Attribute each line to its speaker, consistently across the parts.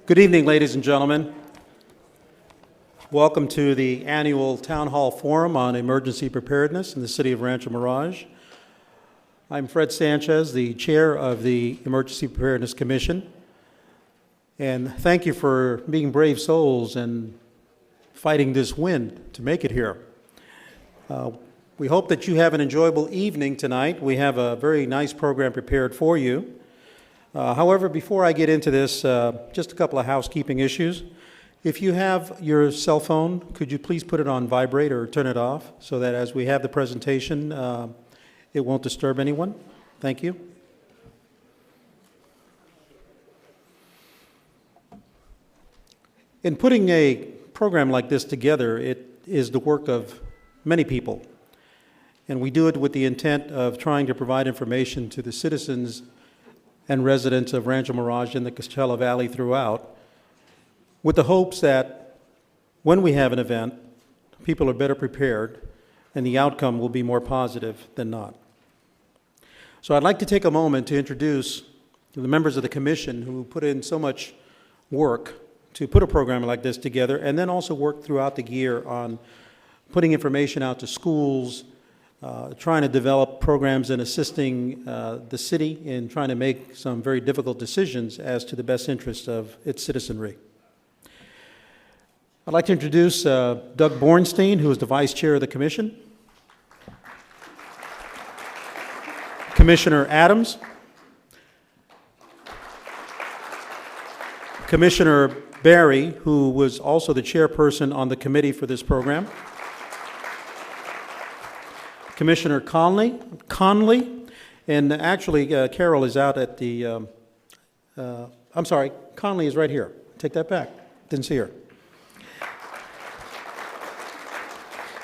Speaker 1: Good evening, ladies and gentlemen. Welcome to the annual Town Hall Forum on Emergency Preparedness in the City of Rancho Mirage. I'm Fred Sanchez, the chair of the Emergency Preparedness Commission. And thank you for being brave souls and fighting this wind to make it here. We hope that you have an enjoyable evening tonight. We have a very nice program prepared for you. However, before I get into this, just a couple of housekeeping issues. If you have your cell phone, could you please put it on vibrate or turn it off so that as we have the presentation, it won't disturb anyone? Thank you. In putting a program like this together, it is the work of many people. And we do it with the intent of trying to provide information to the citizens and residents of Rancho Mirage and the Coachella Valley throughout, with the hopes that when we have an event, people are better prepared and the outcome will be more positive than not. So I'd like to take a moment to introduce the members of the commission who put in so much work to put a program like this together, and then also work throughout the year on putting information out to schools, trying to develop programs and assisting the city in trying to make some very difficult decisions as to the best interest of its citizenry. I'd like to introduce Doug Bornstein, who is the vice chair of the commission. Commissioner Adams. Commissioner Barry, who was also the chairperson on the committee for this program. Commissioner Conley, and actually Carol is out at the, I'm sorry, Conley is right here. Take that back, didn't see her.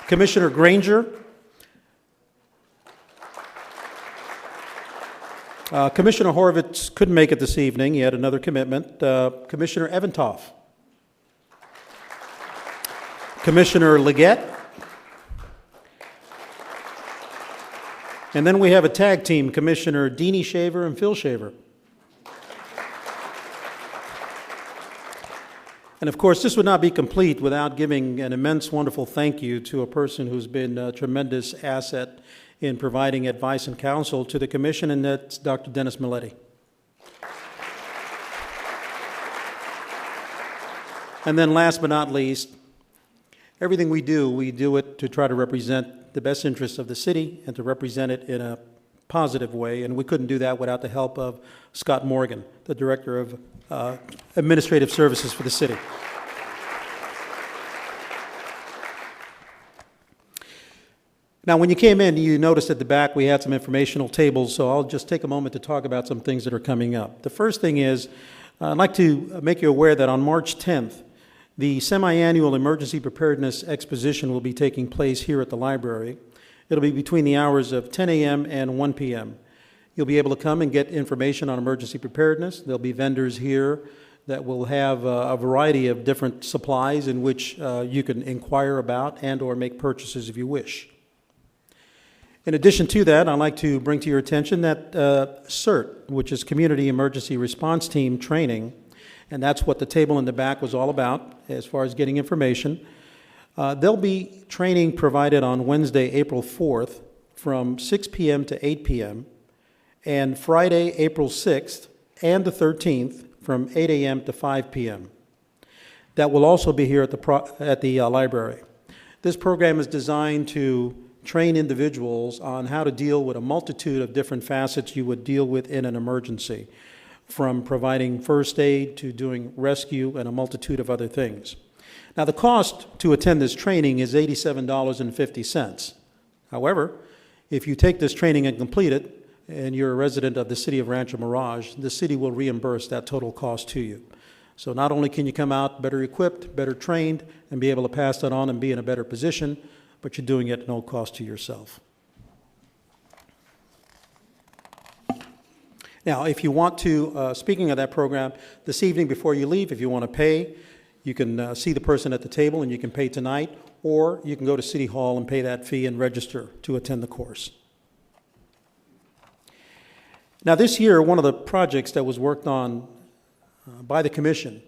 Speaker 1: Commissioner Granger. Commissioner Horvitz couldn't make it this evening. He had another commitment. Commissioner Eventoff. Commissioner Leggett. And then we have a tag team, Commissioner Deanie Shaver and Phil Shaver. And of course, this would not be complete without giving an immense, wonderful thank you to a person who's been a tremendous asset in providing advice and counsel to the commission, and that's Dr. Dennis Milletti. And then last but not least, everything we do it to try to represent the best interests of the city and to represent it in a positive way, and we couldn't do that without the help of Scott Morgan, the Director of Administrative Services for the city. Now, when you came in, you noticed at the back we had some informational tables, so I'll just take a moment to talk about some things that are coming up. The first thing is, I'd like to make you aware that on March 10th, the semi-annual Emergency Preparedness Exposition will be taking place here at the library. It'll be between the hours of 10 a.m. and 1 p.m. You'll be able to come and get information on emergency preparedness. There'll be vendors here that will have a variety of different supplies in which you can inquire about and or make purchases if you wish. In addition to that, I'd like to bring to your attention that CERT, which is Community Emergency Response Team Training, and that's what the table in the back was all about as far as getting information. There'll be training provided on Wednesday, April 4th from 6 p.m. to 8 p.m. and Friday, April 6th and the 13th from 8 a.m. to 5 p.m. That will also be here at the library. This program is designed to train individuals on how to deal with a multitude of different facets you would deal with in an emergency, from providing first aid to doing rescue and a multitude of other things. Now, the cost to attend this training is $87.50. However, if you take this training and complete it, and you're a resident of the city of Rancho Mirage, the city will reimburse that total cost to you. So not only can you come out better equipped, better trained, and be able to pass that on and be in a better position, but you're doing it at no cost to yourself. Now, if you want to, speaking of that program, this evening before you leave, if you want to pay, you can see the person at the table and you can pay tonight, or you can go to City Hall and pay that fee and register to attend the course. Now, this year, one of the projects that was worked on by the Commission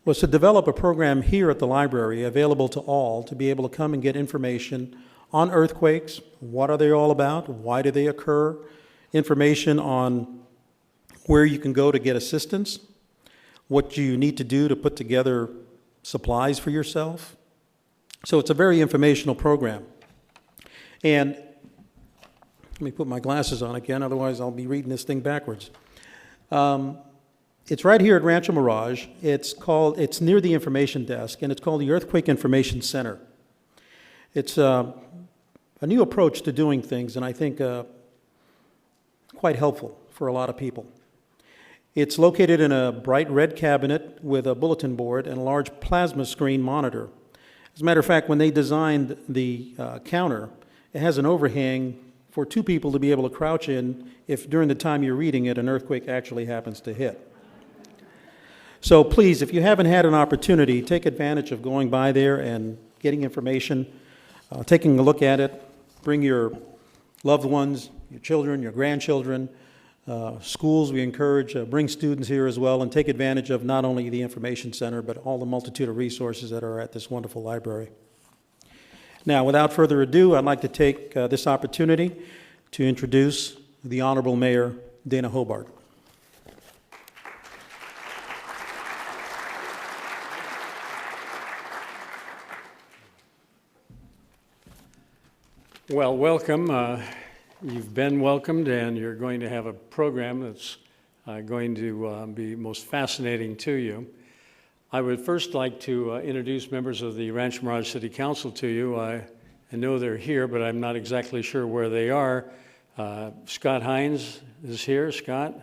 Speaker 1: was to develop a program here at the library available to all to be able to come and get information on earthquakes. What are they all about? Why do they occur? Information on where you can go to get assistance, what you need to do to put together supplies for yourself. So it's a very informational program. And let me put my glasses on again, otherwise I'll be reading this thing backwards. It's right here at Rancho Mirage. It's near the information desk, and it's called the Earthquake Information Center. It's a new approach to doing things, and I think quite helpful for a lot of people. It's located in a bright red cabinet with a bulletin board and a large plasma screen monitor. As a matter of fact, when they designed the counter, it has an overhang for two people to be able to crouch in if during the time you're reading it, an earthquake actually happens to hit. So please, if you haven't had an opportunity, take advantage of going by there and getting information, taking a look at it. Bring your loved ones, your children, your grandchildren. Schools, we encourage, bring students here as well and take advantage of not only the information center, but all the multitude of resources that are at this wonderful library. Now, without further ado, I'd like to take this opportunity to introduce the Honorable Mayor, Dana Hobart.
Speaker 2: Well, welcome. You've been welcomed, and you're going to have a program that's going to be most fascinating to you. I would first like to introduce members of the Rancho Mirage City Council to you. I know they're here, but I'm not exactly sure where they are. Scott Hines is here. Scott.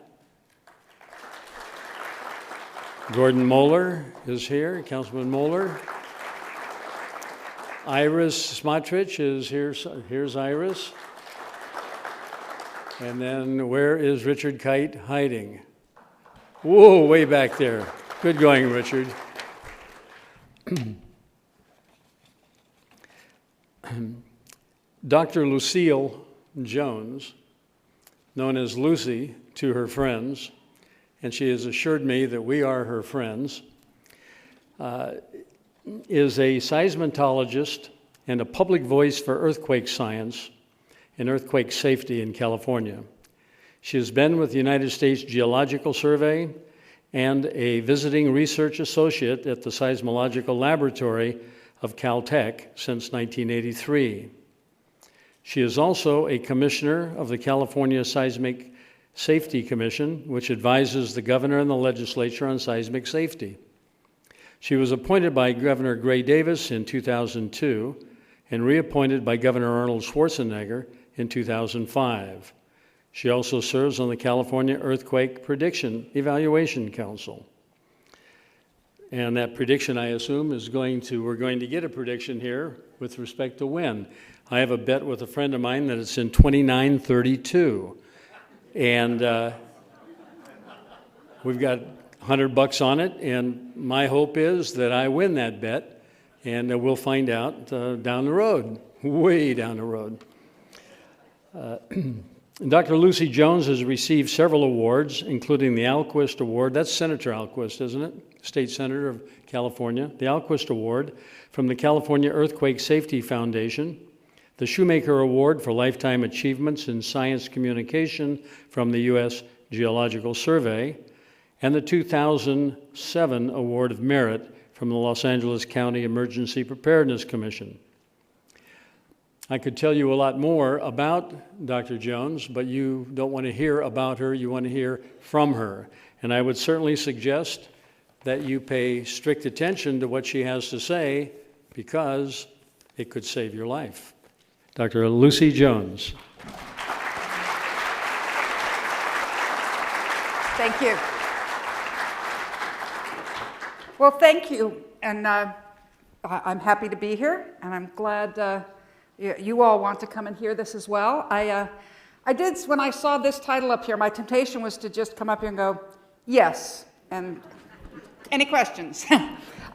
Speaker 2: Gordon Moeller is here. Councilman Moeller. Iris Smotrich is here. Here's Iris. And then where is Richard Kite hiding? Whoa, way back there. Good going, Richard. Dr. Lucille Jones, known as Lucy to her friends, and she has assured me that we are her friends, is a seismologist and a public voice for earthquake science and earthquake safety in California. She has been with the United States Geological Survey and a visiting research associate at the Seismological Laboratory of Caltech since 1983. She is also a commissioner of the California Seismic Safety Commission, which advises the governor and the legislature on seismic safety. She was appointed by Governor Gray Davis in 2002 and reappointed by Governor Arnold Schwarzenegger in 2005. She also serves on the California Earthquake Prediction Evaluation Council. And that prediction, I assume, we're going to get a prediction here with respect to when. I have a bet with a friend of mine that it's in 2932. And we've got $100 on it, and my hope is that I win that bet, and we'll find out down the road, way down the road. Dr. Lucy Jones has received several awards, including the Alquist Award. That's Senator Alquist, isn't it? State Senator of California. The Alquist Award from the California Earthquake Safety Foundation. The Shoemaker Award for Lifetime Achievements in Science Communication from the U.S. Geological Survey. And the 2007 Award of Merit from the Los Angeles County Emergency Preparedness Commission. I could tell you a lot more about Dr. Jones, but you don't want to hear about her, you want to hear from her. And I would certainly suggest that you pay strict attention to what she has to say, because it could save your life. Dr. Lucy Jones.
Speaker 3: Thank you. Well, thank you, and I'm happy to be here, and I'm glad you all want to come and hear this as well. I did, when I saw this title up here, my temptation was to just come up here and go, yes, and any questions?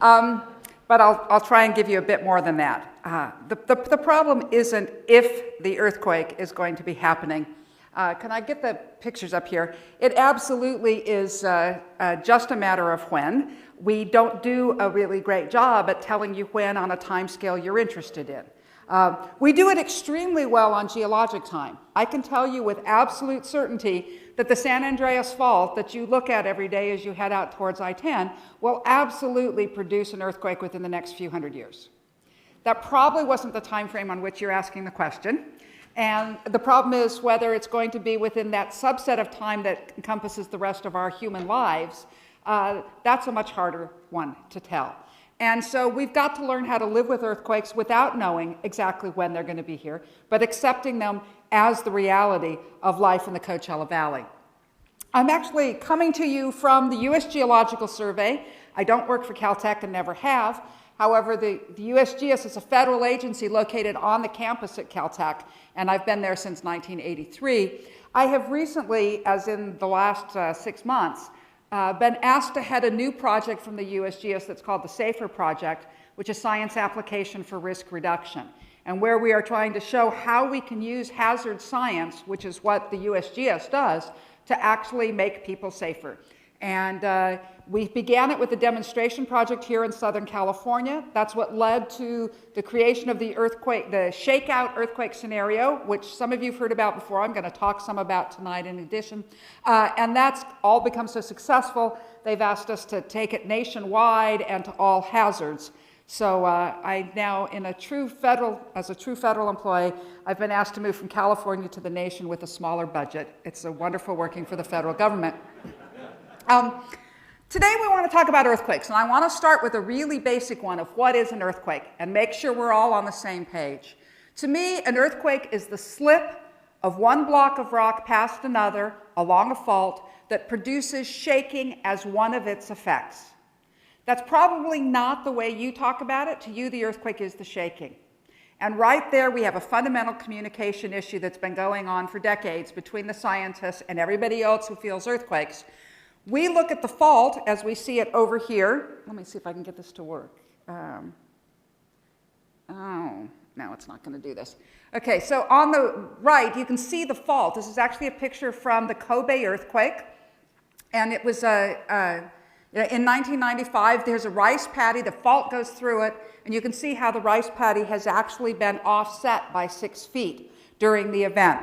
Speaker 3: But I'll try and give you a bit more than that. The problem isn't if the earthquake is going to be happening. Can I get the pictures up here? It absolutely is just a matter of when. we don't do a really great job at telling you when on a time scale you're interested in. We do it extremely well on geologic time. I can tell you with absolute certainty that the San Andreas Fault that you look at every day as you head out towards I-10 will absolutely produce an earthquake within the next few hundred years. That probably wasn't the time frame on which you're asking the question. And the problem is whether it's going to be within that subset of time that encompasses the rest of our human lives. That's a much harder one to tell. And so we've got to learn how to live with earthquakes without knowing exactly when they're going to be here, but accepting them as the reality of life in the Coachella Valley. I'm actually coming to you from the U.S. Geological Survey. I don't work for Caltech and never have. However, the USGS is a federal agency located on the campus at Caltech, and I've been there since 1983. I have recently, as in the last 6 months, been asked to head a new project from the USGS that's called the SAFER Project, which is Science Application for Risk Reduction, and where we are trying to show how we can use hazard science, which is what the USGS does, to actually make people safer. And we began it with a demonstration project here in Southern California. That's what led to the creation of the earthquake, the shakeout earthquake scenario, which some of you have heard about before. I'm going to talk some about tonight in addition. And that's all become so successful, they've asked us to take it nationwide and to all hazards. So I now, as a true federal employee, I've been asked to move from California to the nation with a smaller budget. It's wonderful working for the federal government. Today we want to talk about earthquakes, and I want to start with a really basic one of what is an earthquake and make sure we're all on the same page. To me, an earthquake is the slip of one block of rock past another along a fault that produces shaking as one of its effects. That's probably not the way you talk about it. To you, the earthquake is the shaking. And right there, we have a fundamental communication issue that's been going on for decades between the scientists and everybody else who feels earthquakes. We look at the fault as we see it over here. Let me see if I can get this to work. Oh, no, it's not going to do this. Okay, so on the right, you can see the fault. This is actually a picture from the Kobe earthquake. And it was in 1995, there's a rice paddy. The fault goes through it. And you can see how the rice paddy has actually been offset by 6 feet during the event.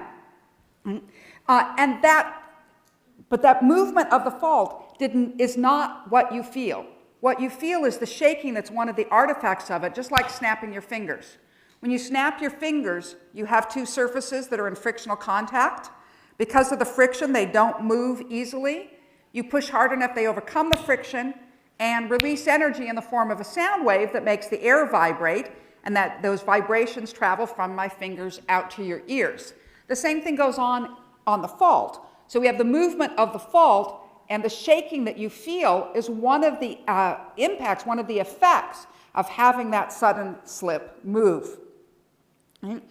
Speaker 3: But that movement of the fault is not what you feel. What you feel is the shaking that's one of the artifacts of it, just like snapping your fingers. When you snap your fingers, you have two surfaces that are in frictional contact. Because of the friction, they don't move easily. You push hard enough, they overcome the friction and release energy in the form of a sound wave that makes the air vibrate, and that those vibrations travel from my fingers out to your ears. The same thing goes on the fault. So we have the movement of the fault, and the shaking that you feel is one of the impacts, one of the effects of having that sudden slip move. Right?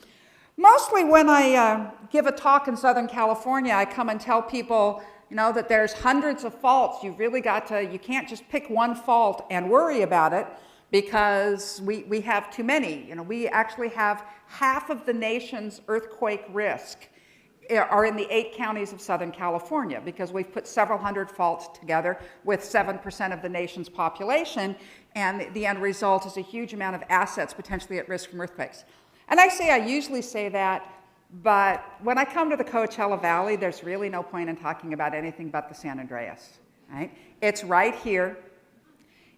Speaker 3: Mostly when I give a talk in Southern California, I come and tell people, that there's hundreds of faults. You've really got to, you can't just pick one fault and worry about it because we have too many. We actually have half of the nation's earthquake risk are in the 8 counties of Southern California because we've put several hundred faults together with 7% of the nation's population, and the end result is a huge amount of assets potentially at risk from earthquakes. And I usually say that, but when I come to the Coachella Valley, there's really no point in talking about anything but the San Andreas, right? It's right here.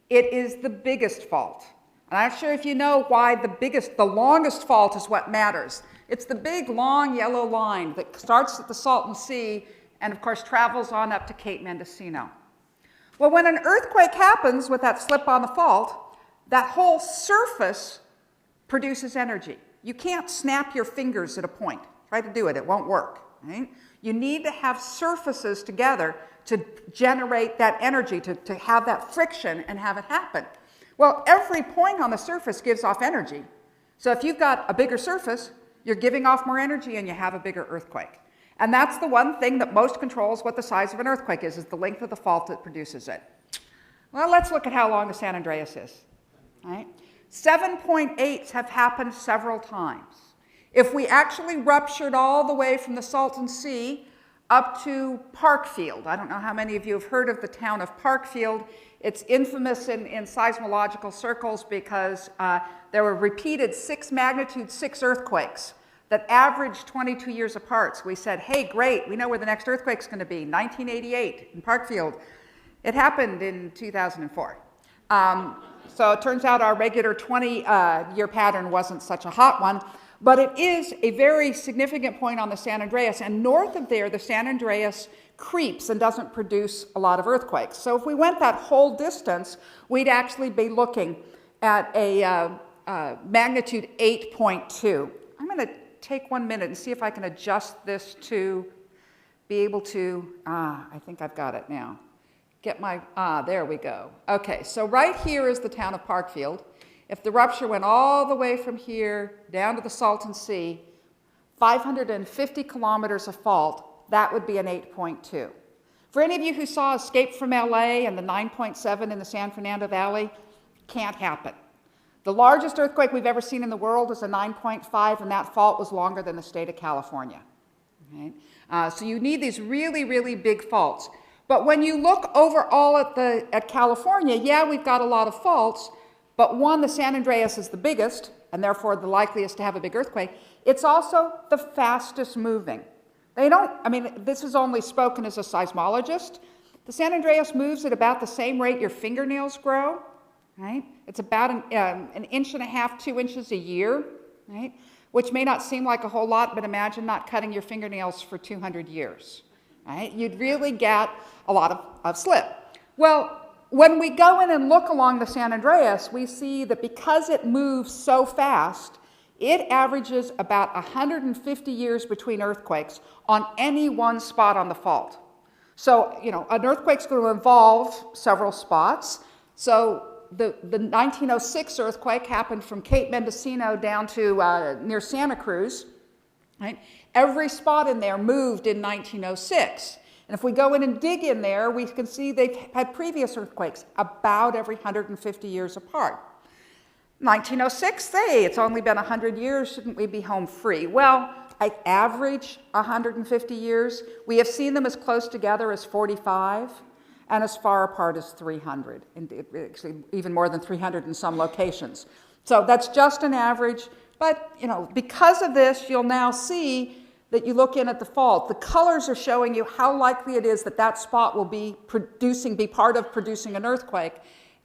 Speaker 3: It is the biggest fault. And I'm not sure if you know why the longest fault is what matters. It's the big, long yellow line that starts at the Salton Sea and, of course, travels on up to Cape Mendocino. Well, when an earthquake happens with that slip on the fault, that whole surface produces energy. You can't snap your fingers at a point. Try to do it. It won't work. Right? You need to have surfaces together to generate that energy, to have that friction and have it happen. Well, every point on the surface gives off energy. So if you've got a bigger surface, you're giving off more energy and you have a bigger earthquake. And that's the one thing that most controls what the size of an earthquake is the length of the fault that produces it. Well, let's look at how long the San Andreas is. Right? 7.8s have happened several times. If we actually ruptured all the way from the Salton Sea up to Parkfield. I don't know how many of you have heard of the town of Parkfield. It's infamous in seismological circles because there were repeated magnitude 6 earthquakes that averaged 22 years apart. So we said, hey, great, we know where the next earthquake's going to be, 1988 in Parkfield. It happened in 2004. So it turns out our regular 20-year pattern wasn't such a hot one, but it is a very significant point on the San Andreas. And north of there, the San Andreas creeps and doesn't produce a lot of earthquakes. So if we went that whole distance, we'd actually be looking at a magnitude 8.2. I'm going to take 1 minute and see if I can adjust this to be able to, I think I've got it now. Get my, there we go. Okay, so right here is the town of Parkfield. If the rupture went all the way from here down to the Salton Sea, 550 kilometers of fault, that would be an 8.2. For any of you who saw Escape from LA and the 9.7 in the San Fernando Valley, can't happen. The largest earthquake we've ever seen in the world is a 9.5, and that fault was longer than the state of California. Okay? So you need these really, really big faults. But when you look overall at California, yeah, we've got a lot of faults, but one, the San Andreas is the biggest, and therefore the likeliest to have a big earthquake. It's also the fastest moving. They don't, I mean, this is only spoken as a seismologist. The San Andreas moves at about the same rate your fingernails grow, right? It's about an inch and a half, 2 inches a year, right? Which may not seem like a whole lot, but imagine not cutting your fingernails for 200 years, right? You'd really get a lot of slip. Well, when we go in and look along the San Andreas, we see that because it moves so fast, it averages about 150 years between earthquakes on any one spot on the fault. So, you know, an earthquake's going to involve several spots. So the 1906 earthquake happened from Cape Mendocino down to near Santa Cruz. Right? Every spot in there moved in 1906. And if we go in and dig in there, we can see they've had previous earthquakes about every 150 years apart. 1906, hey, it's only been 100 years, shouldn't we be home free? Well, I average 150 years. We have seen them as close together as 45 and as far apart as 300, and actually even more than 300 in some locations. So that's just an average, but you know, because of this, you'll now see that you look in at the fault. The colors are showing you how likely it is that that spot will be part of producing an earthquake.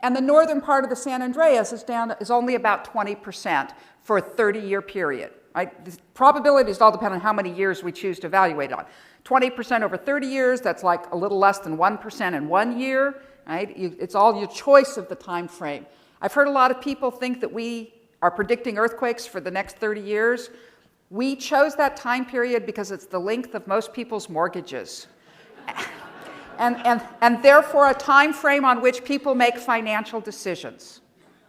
Speaker 3: And the northern part of the San Andreas is only about 20% for a 30-year period. Right? The probabilities all depend on how many years we choose to evaluate on. 20% over 30 years, that's like a little less than 1% in 1 year. Right? It's all your choice of the time frame. I've heard a lot of people think that we are predicting earthquakes for the next 30 years. We chose that time period because it's the length of most people's mortgages. and therefore a time frame on which people make financial decisions.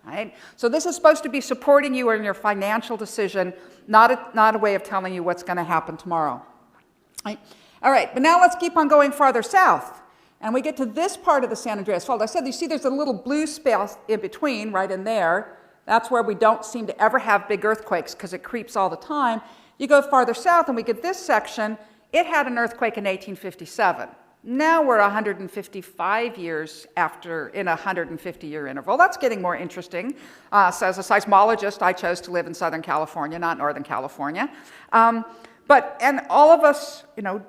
Speaker 3: Right? So this is supposed to be supporting you in your financial decision, not a way of telling you what's going to happen tomorrow. Right? All right, but now let's keep on going farther south. And we get to this part of the San Andreas Fault. I said, you see there's a little blue space in between, right in there. That's where we don't seem to ever have big earthquakes because it creeps all the time. You go farther south and we get this section. It had an earthquake in 1857. Now we're 155 years after in a 150-year interval. That's getting more interesting. So as a seismologist, I chose to live in Southern California, not Northern California. And all of us, you know,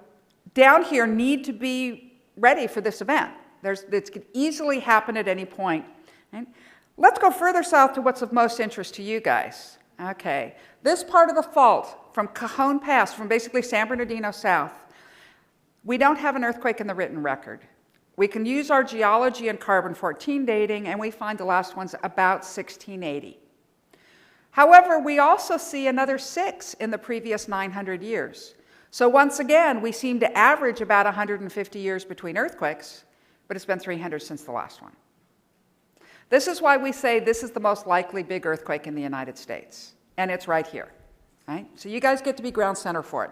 Speaker 3: down here need to be ready for this event. It could easily happen at any point. Right? Let's go further south to what's of most interest to you guys. Okay, this part of the fault from Cajon Pass, from basically San Bernardino south, we don't have an earthquake in the written record. We can use our geology and carbon-14 dating, and we find the last one's about 1680. However, we also see another 6 in the previous 900 years. So once again, we seem to average about 150 years between earthquakes, but it's been 300 since the last one. This is why we say this is the most likely big earthquake in the United States, and it's right here. Right? So you guys get to be ground center for it.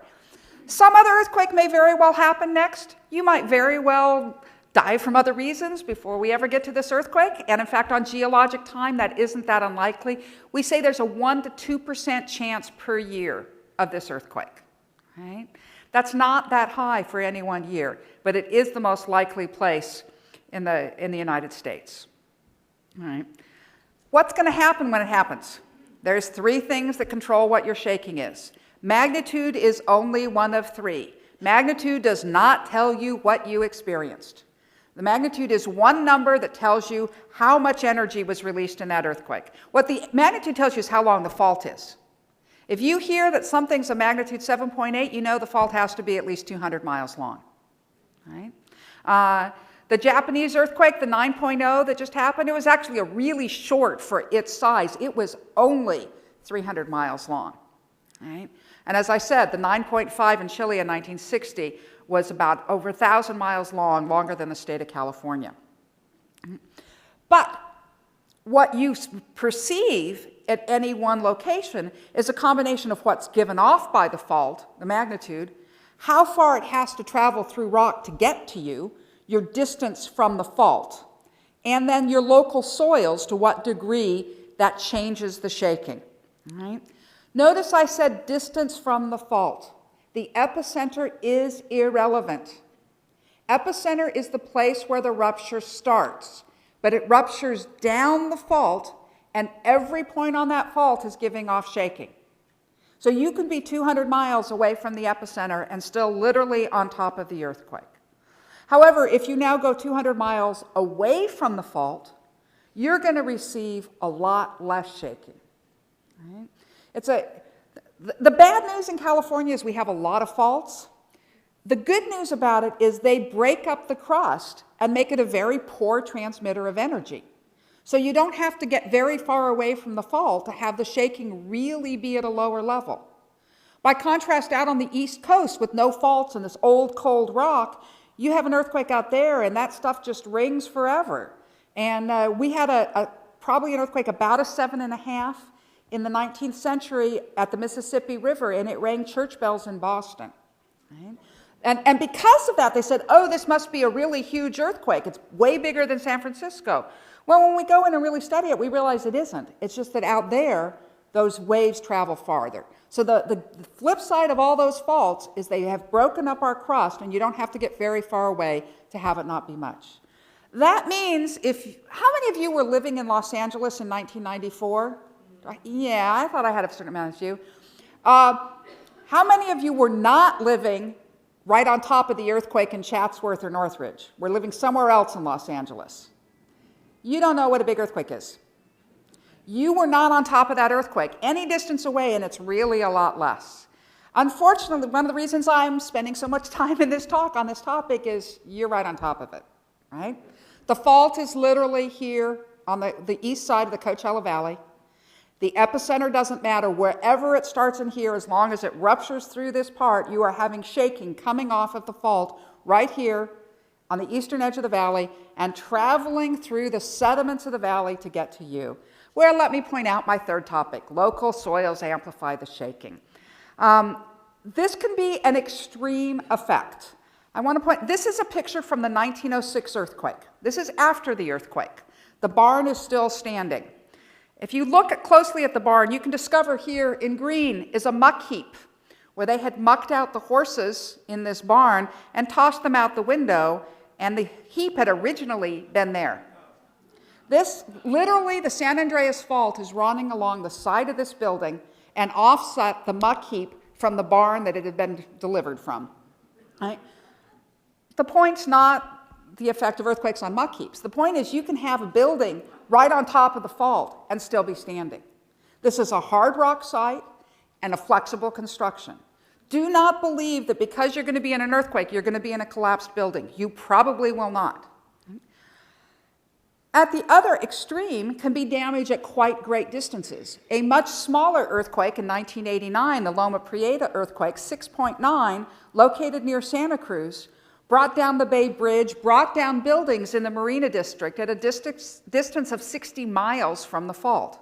Speaker 3: Some other earthquake may very well happen next. You might very well die from other reasons before we ever get to this earthquake, and in fact on geologic time that isn't that unlikely. We say there's a 1% to 2% chance per year of this earthquake. Right? That's not that high for any one year, but it is the most likely place in the United States. All right. What's going to happen when it happens? There's three things that control what your shaking is. Magnitude is only one of three. Magnitude does not tell you what you experienced. The magnitude is one number that tells you how much energy was released in that earthquake. What the magnitude tells you is how long the fault is. If you hear that something's a magnitude 7.8, you know the fault has to be at least 200 miles long. Right? The Japanese earthquake, the 9.0 that just happened, it was actually a really short for its size. It was only 300 miles long. Right? And as I said, the 9.5 in Chile in 1960 was about over 1,000 miles long, longer than the state of California. But what you perceive at any one location is a combination of what's given off by the fault, the magnitude, how far it has to travel through rock to get to you, your distance from the fault, and then your local soils, to what degree that changes the shaking. Right? Notice I said distance from the fault. The epicenter is irrelevant. Epicenter is the place where the rupture starts, but it ruptures down the fault, and every point on that fault is giving off shaking. So you can be 200 miles away from the epicenter and still literally on top of the earthquake. However, if you now go 200 miles away from the fault, you're going to receive a lot less shaking. Right? The bad news in California is we have a lot of faults. The good news about it is they break up the crust and make it a very poor transmitter of energy. So you don't have to get very far away from the fault to have the shaking really be at a lower level. By contrast, out on the East Coast with no faults and this old, cold rock, you have an earthquake out there and that stuff just rings forever. And we had probably an earthquake about a 7.5 in the 19th century at the Mississippi River, and it rang church bells in Boston. Right? And because of that, they said, oh, this must be a really huge earthquake. It's way bigger than San Francisco. Well, when we go in and really study it, we realize it isn't. It's just that out there, those waves travel farther. So the flip side of all those faults is they have broken up our crust, and you don't have to get very far away to have it not be much. That means how many of you were living in Los Angeles in 1994? Yeah, I thought I had a certain amount of you. How many of you were not living right on top of the earthquake in Chatsworth or Northridge? We're living somewhere else in Los Angeles. You don't know what a big earthquake is. You were not on top of that earthquake, any distance away, and it's really a lot less. Unfortunately, one of the reasons I'm spending so much time in this talk on this topic is you're right on top of it, right? The fault is literally here on the east side of the Coachella Valley. The epicenter doesn't matter. Wherever it starts in here, as long as it ruptures through this part, you are having shaking coming off of the fault right here on the eastern edge of the valley and traveling through the sediments of the valley to get to you. Where, let me point out my third topic, local soils amplify the shaking. This can be an extreme effect. I want to point, this is a picture from the 1906 earthquake. This is after the earthquake. The barn is still standing. If you look closely at the barn, you can discover here in green is a muck heap where they had mucked out the horses in this barn and tossed them out the window, and the heap had originally been there. This, literally, the San Andreas Fault is running along the side of this building and offset the muck heap from the barn that it had been delivered from. Right? The point's not the effect of earthquakes on muck heaps. The point is you can have a building right on top of the fault and still be standing. This is a hard rock site and a flexible construction. Do not believe that because you're going to be in an earthquake, you're going to be in a collapsed building. You probably will not. At the other extreme can be damage at quite great distances. A much smaller earthquake in 1989, the Loma Prieta earthquake, 6.9, located near Santa Cruz, brought down the Bay Bridge, brought down buildings in the Marina District at a distance of 60 miles from the fault.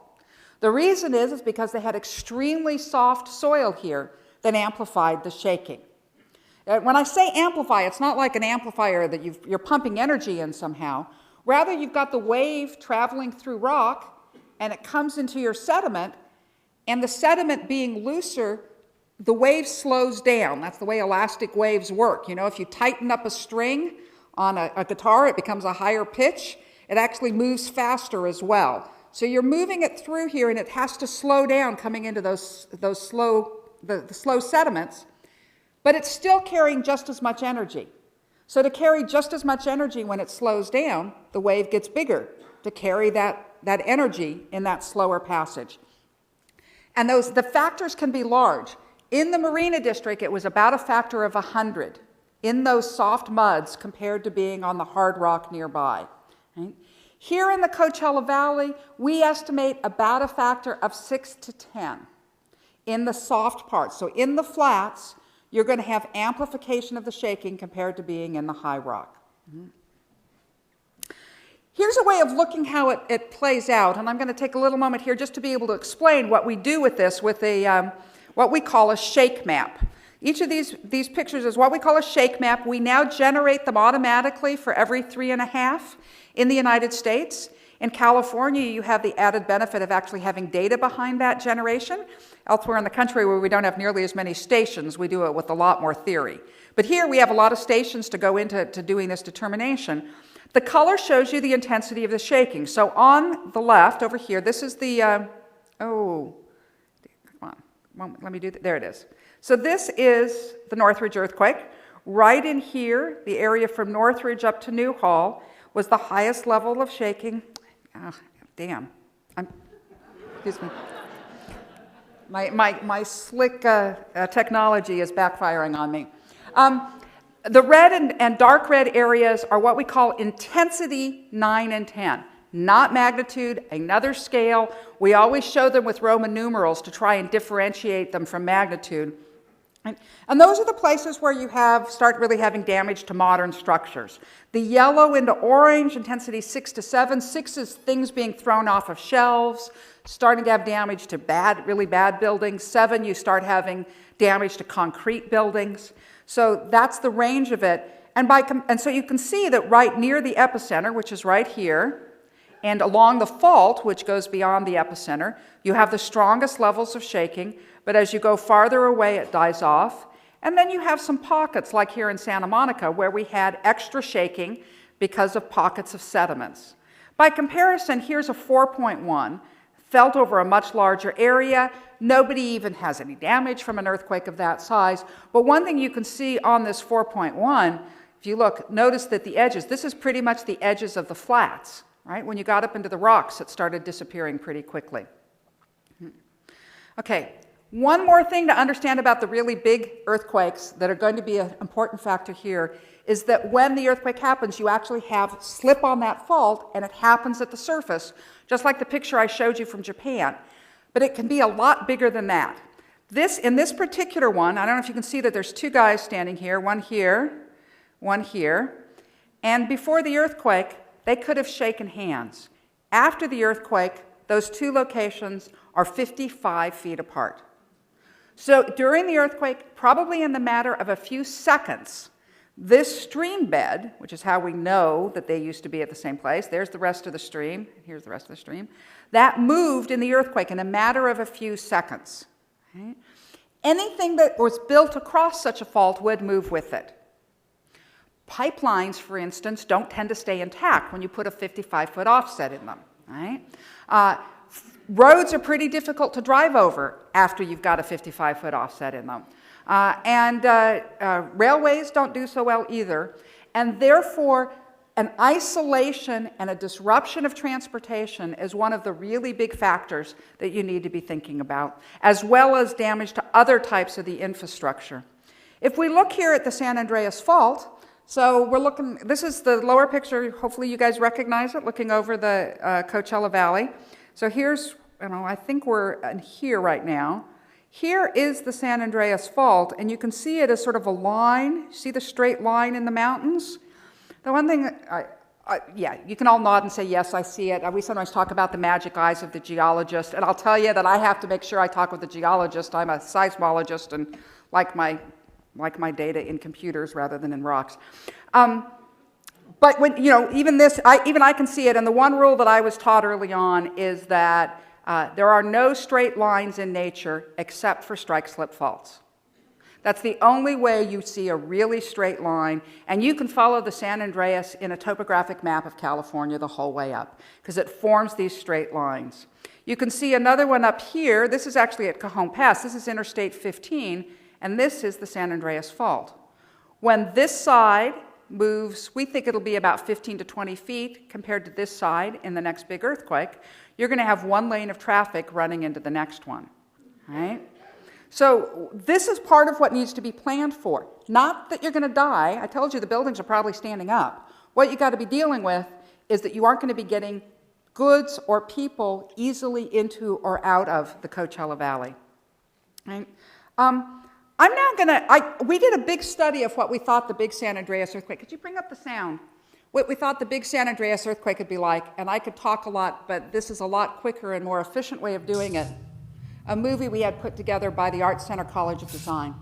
Speaker 3: The reason is because they had extremely soft soil here that amplified the shaking. When I say amplify, it's not like an amplifier that you're pumping energy in somehow. Rather, you've got the wave traveling through rock, and it comes into your sediment, and the sediment being looser the wave slows down. That's the way elastic waves work. You know, if you tighten up a string on a guitar, it becomes a higher pitch. It actually moves faster as well. So you're moving it through here, and it has to slow down coming into the slow sediments, but it's still carrying just as much energy. So to carry just as much energy when it slows down, the wave gets bigger to carry that energy in that slower passage. And the factors can be large. In the Marina District, it was about a factor of 100 in those soft muds compared to being on the hard rock nearby. Right? Here in the Coachella Valley, we estimate about a factor of 6 to 10 in the soft parts. So in the flats, you're going to have amplification of the shaking compared to being in the high rock. Here's a way of looking how it plays out, and I'm going to take a little moment here just to be able to explain what we do with this with what we call a shake map. Each of these pictures is what we call a shake map. We now generate them automatically for every 3.5 in the United States. In California, you have the added benefit of actually having data behind that generation. Elsewhere in the country where we don't have nearly as many stations, we do it with a lot more theory. But here we have a lot of stations to go into doing this determination. The color shows you the intensity of the shaking. So on the left over here, this is the, let me do that. There it is. So this is the Northridge earthquake. Right in here, the area from Northridge up to Newhall was the highest level of shaking. Oh, damn. Excuse me. My slick technology is backfiring on me. The red and dark red areas are what we call intensity 9 and 10. Not magnitude, another scale. We always show them with Roman numerals to try and differentiate them from magnitude. And those are the places where you start really having damage to modern structures. The yellow into orange, intensity 6 to 7. 6 is things being thrown off of shelves, starting to have damage to really bad buildings. 7, you start having damage to concrete buildings. So that's the range of it. And so you can see that right near the epicenter, which is right here, and along the fault, which goes beyond the epicenter, you have the strongest levels of shaking, but as you go farther away, it dies off. And then you have some pockets, like here in Santa Monica, where we had extra shaking because of pockets of sediments. By comparison, here's a 4.1, felt over a much larger area. Nobody even has any damage from an earthquake of that size. But one thing you can see on this 4.1, if you look, notice that the edges, this is pretty much the edges of the flats. Right? When you got up into the rocks, it started disappearing pretty quickly. Okay, one more thing to understand about the really big earthquakes that are going to be an important factor here is that when the earthquake happens, you actually have slip on that fault, and it happens at the surface, just like the picture I showed you from Japan. But it can be a lot bigger than that. In this particular one, I don't know if you can see that there's 2 guys standing here, one here, and before the earthquake, they could have shaken hands. After the earthquake, those 2 locations are 55 feet apart. So during the earthquake, probably in the matter of a few seconds, this stream bed, which is how we know that they used to be at the same place, there's the rest of the stream, here's the rest of the stream, that moved in the earthquake in a matter of a few seconds. Okay? Anything that was built across such a fault would move with it. Pipelines, for instance, don't tend to stay intact when you put a 55-foot offset in them. Right? Roads are pretty difficult to drive over after you've got a 55-foot offset in them. Railways don't do so well either. And therefore, an isolation and a disruption of transportation is one of the really big factors that you need to be thinking about, as well as damage to other types of the infrastructure. If we look here at the San Andreas Fault, so we're looking, this is the lower picture, hopefully you guys recognize it, looking over the Coachella Valley. So here's, I think we're in here right now. Here is the San Andreas Fault, and you can see it as sort of a line. See the straight line in the mountains? The one thing, yeah, you can all nod and say, yes, I see it. We sometimes talk about the magic eyes of the geologist, and I'll tell you that I have to make sure I talk with the geologist. I'm a seismologist and like my data in computers rather than in rocks. But when, even this, even I can see it, and the one rule that I was taught early on is that there are no straight lines in nature except for strike-slip faults. That's the only way you see a really straight line, and you can follow the San Andreas in a topographic map of California the whole way up, because it forms these straight lines. You can see another one up here. This is actually at Cajon Pass. This is Interstate 15, and this is the San Andreas Fault. When this side moves, we think it'll be about 15 to 20 feet compared to this side in the next big earthquake, you're going to have one lane of traffic running into the next one, right? So this is part of what needs to be planned for. Not that you're going to die. I told you the buildings are probably standing up. What you got to be dealing with is that you aren't going to be getting goods or people easily into or out of the Coachella Valley. Right? We did a big study of what we thought the big San Andreas earthquake. Could you bring up the sound? What we thought the big San Andreas earthquake would be like, and I could talk a lot, but this is a lot quicker and more efficient way of doing it. A movie we had put together by the Art Center College of Design.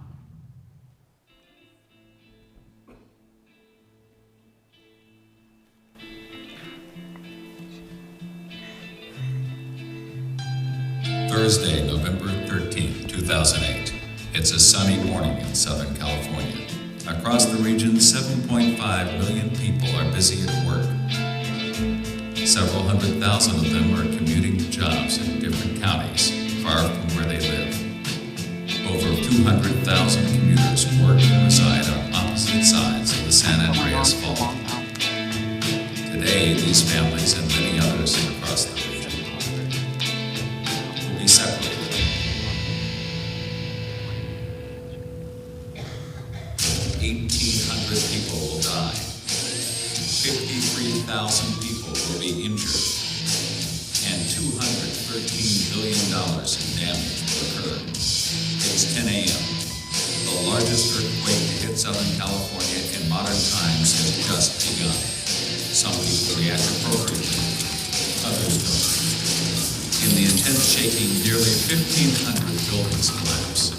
Speaker 4: Thursday, November 13th, 2008. It's a sunny morning in Southern California. Across the region, 7.5 million people are busy at work. Several 100,000 of them are commuting to jobs in different counties, far from where they live. Over 200,000 commuters work and reside on opposite sides of the San Andreas Fault. Today, these families and many others across the region will be separated. 1,800 people will die. 53,000 people will be injured. And $213 billion in damage will occur. It's 10 a.m. The largest earthquake to hit Southern California in modern times has just begun. Some people react appropriately, others don't. In the intense shaking, nearly 1,500 buildings collapse.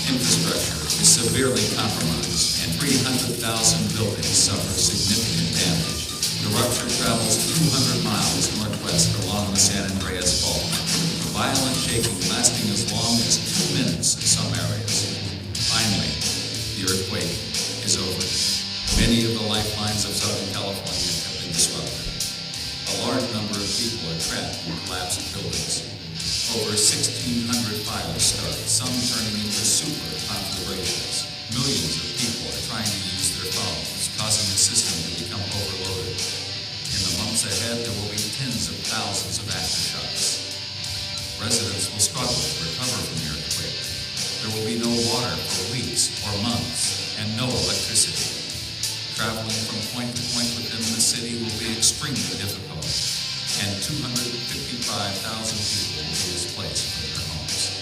Speaker 4: Infrastructure is severely compromised, and 300,000 buildings suffer significant damage. The rupture travels 200 miles northwest along the San Andreas Fault, violent shaking lasting as long as 2 minutes in some areas. Finally, the earthquake is over. Many of the lifelines of Southern California have been disrupted. A large number of people are trapped in collapsed buildings. Over 1,600 fires started, some turning into super conflagrations. Millions of people are trying to use their phones, causing the system to become overloaded. In the months ahead, there will be tens of thousands of aftershocks. Residents will struggle to recover from the earthquake. There will be no water for weeks or months, and no electricity. Traveling from point to point within the city will be extremely difficult, and 255,000 people will be displaced from their homes.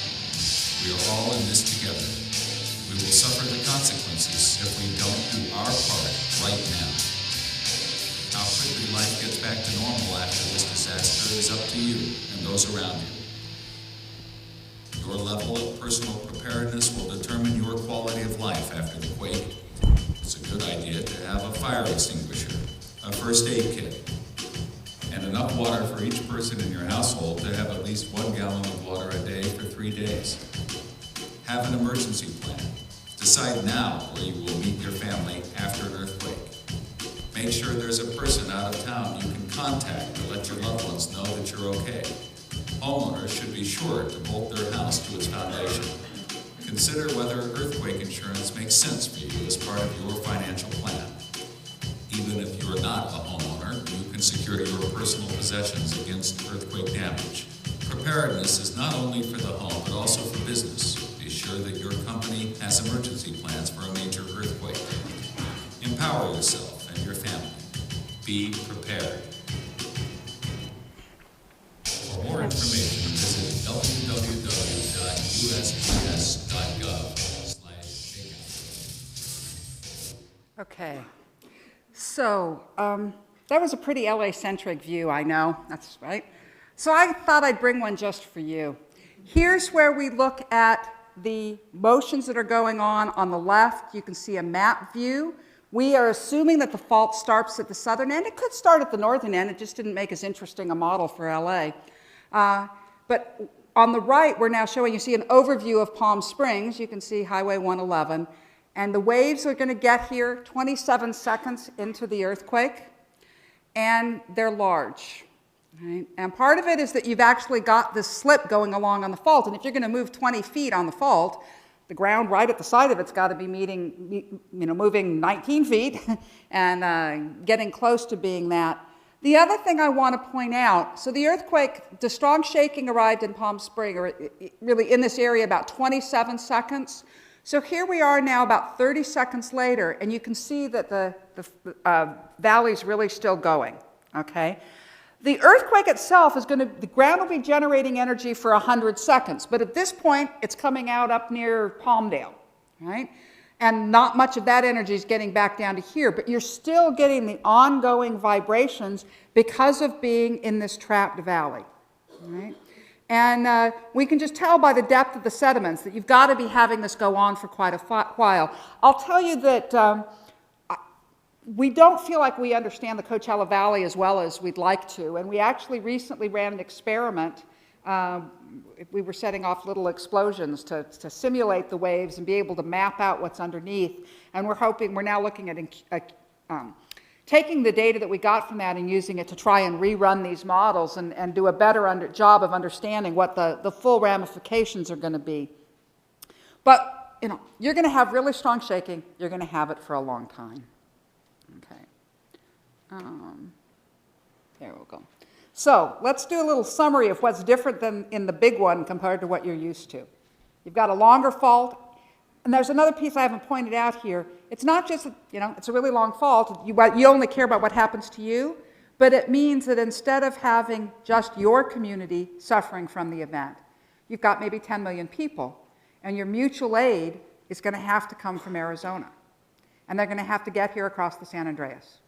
Speaker 4: We are all in this together. We will suffer the consequences if we don't do our part right now. How quickly life gets back to normal after this disaster is up to you and those around you. Your level of personal preparedness will determine your quality of life after the quake. It's a good idea to have a fire extinguisher, a first aid kit, and enough water for each person in your household to have at least 1 gallon of water a day for 3 days. Have an emergency plan. Decide now where you will meet your family after an earthquake. Make sure there's a person out of town you can contact to let your loved ones know that you're okay. Homeowners should be sure to bolt their house to its foundation. Consider whether earthquake insurance makes sense for you as part of your financial plan. Even if you are not a homeowner, you can secure your personal possessions against earthquake damage. Preparedness is not only for the home, but also for business. Be sure that your company has emergency plans for a major earthquake. Empower yourself and your family. Be prepared. For more information, visit www.usgs.gov/takeout.
Speaker 3: Okay. So, that was a pretty LA-centric view, I know. That's right. So I thought I'd bring one just for you. Here's where we look at the motions that are going on the left. You can see a map view. We are assuming that the fault starts at the southern end. It could start at the northern end. It just didn't make as interesting a model for LA. But on the right, we're now showing, you see an overview of Palm Springs. You can see Highway 111. And the waves are going to get here 27 seconds into the earthquake. And they're large. Right? And part of it is that you've actually got this slip going along on the fault. And if you're going to move 20 feet on the fault, the ground right at the side of it's got to be moving 19 feet and getting close to being that. The other thing I want to point out, so the earthquake, the strong shaking arrived in Palm Springs, or really in this area, about 27 seconds. So here we are now about 30 seconds later, and you can see that the valley's really still going, okay? The earthquake itself is the ground will be generating energy for 100 seconds, but at this point, it's coming out up near Palmdale, right? And not much of that energy is getting back down to here, but you're still getting the ongoing vibrations because of being in this trapped valley, right? And we can just tell by the depth of the sediments that you've got to be having this go on for quite a while. I'll tell you that we don't feel like we understand the Coachella Valley as well as we'd like to, and we actually recently ran an experiment. We were setting off little explosions to simulate the waves and be able to map out what's underneath, and we're now looking at taking the data that we got from that and using it to try and rerun these models and do a better job of understanding what the full ramifications are going to be. But, you're going to have really strong shaking. You're going to have it for a long time. Okay. There we go. So let's do a little summary of what's different than in the big one compared to what you're used to. You've got a longer fault. And there's another piece I haven't pointed out here. It's not just, it's a really long fault. You only care about what happens to you, but it means that instead of having just your community suffering from the event, you've got maybe 10 million people, and your mutual aid is going to have to come from Arizona. And they're going to have to get here across the San Andreas.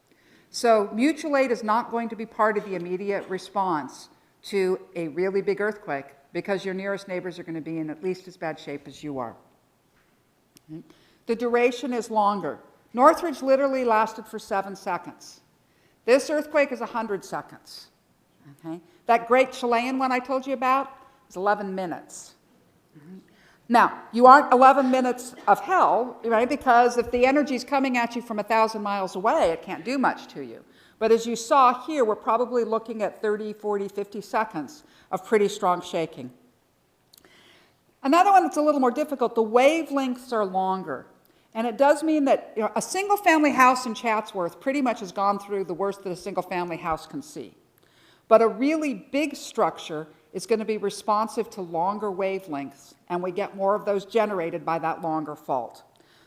Speaker 3: So mutual aid is not going to be part of the immediate response to a really big earthquake because your nearest neighbors are going to be in at least as bad shape as you are. The duration is longer. Northridge literally lasted for 7 seconds. This earthquake is 100 seconds. Okay? That great Chilean one I told you about is 11 minutes. Now, you aren't 11 minutes of hell, right? Because if the energy is coming at you from 1,000 miles away, it can't do much to you. But as you saw here, we're probably looking at 30, 40, 50 seconds of pretty strong shaking. Another one that's a little more difficult, the wavelengths are longer. And it does mean that a single-family house in Chatsworth pretty much has gone through the worst that a single-family house can see. But a really big structure is going to be responsive to longer wavelengths, and we get more of those generated by that longer fault.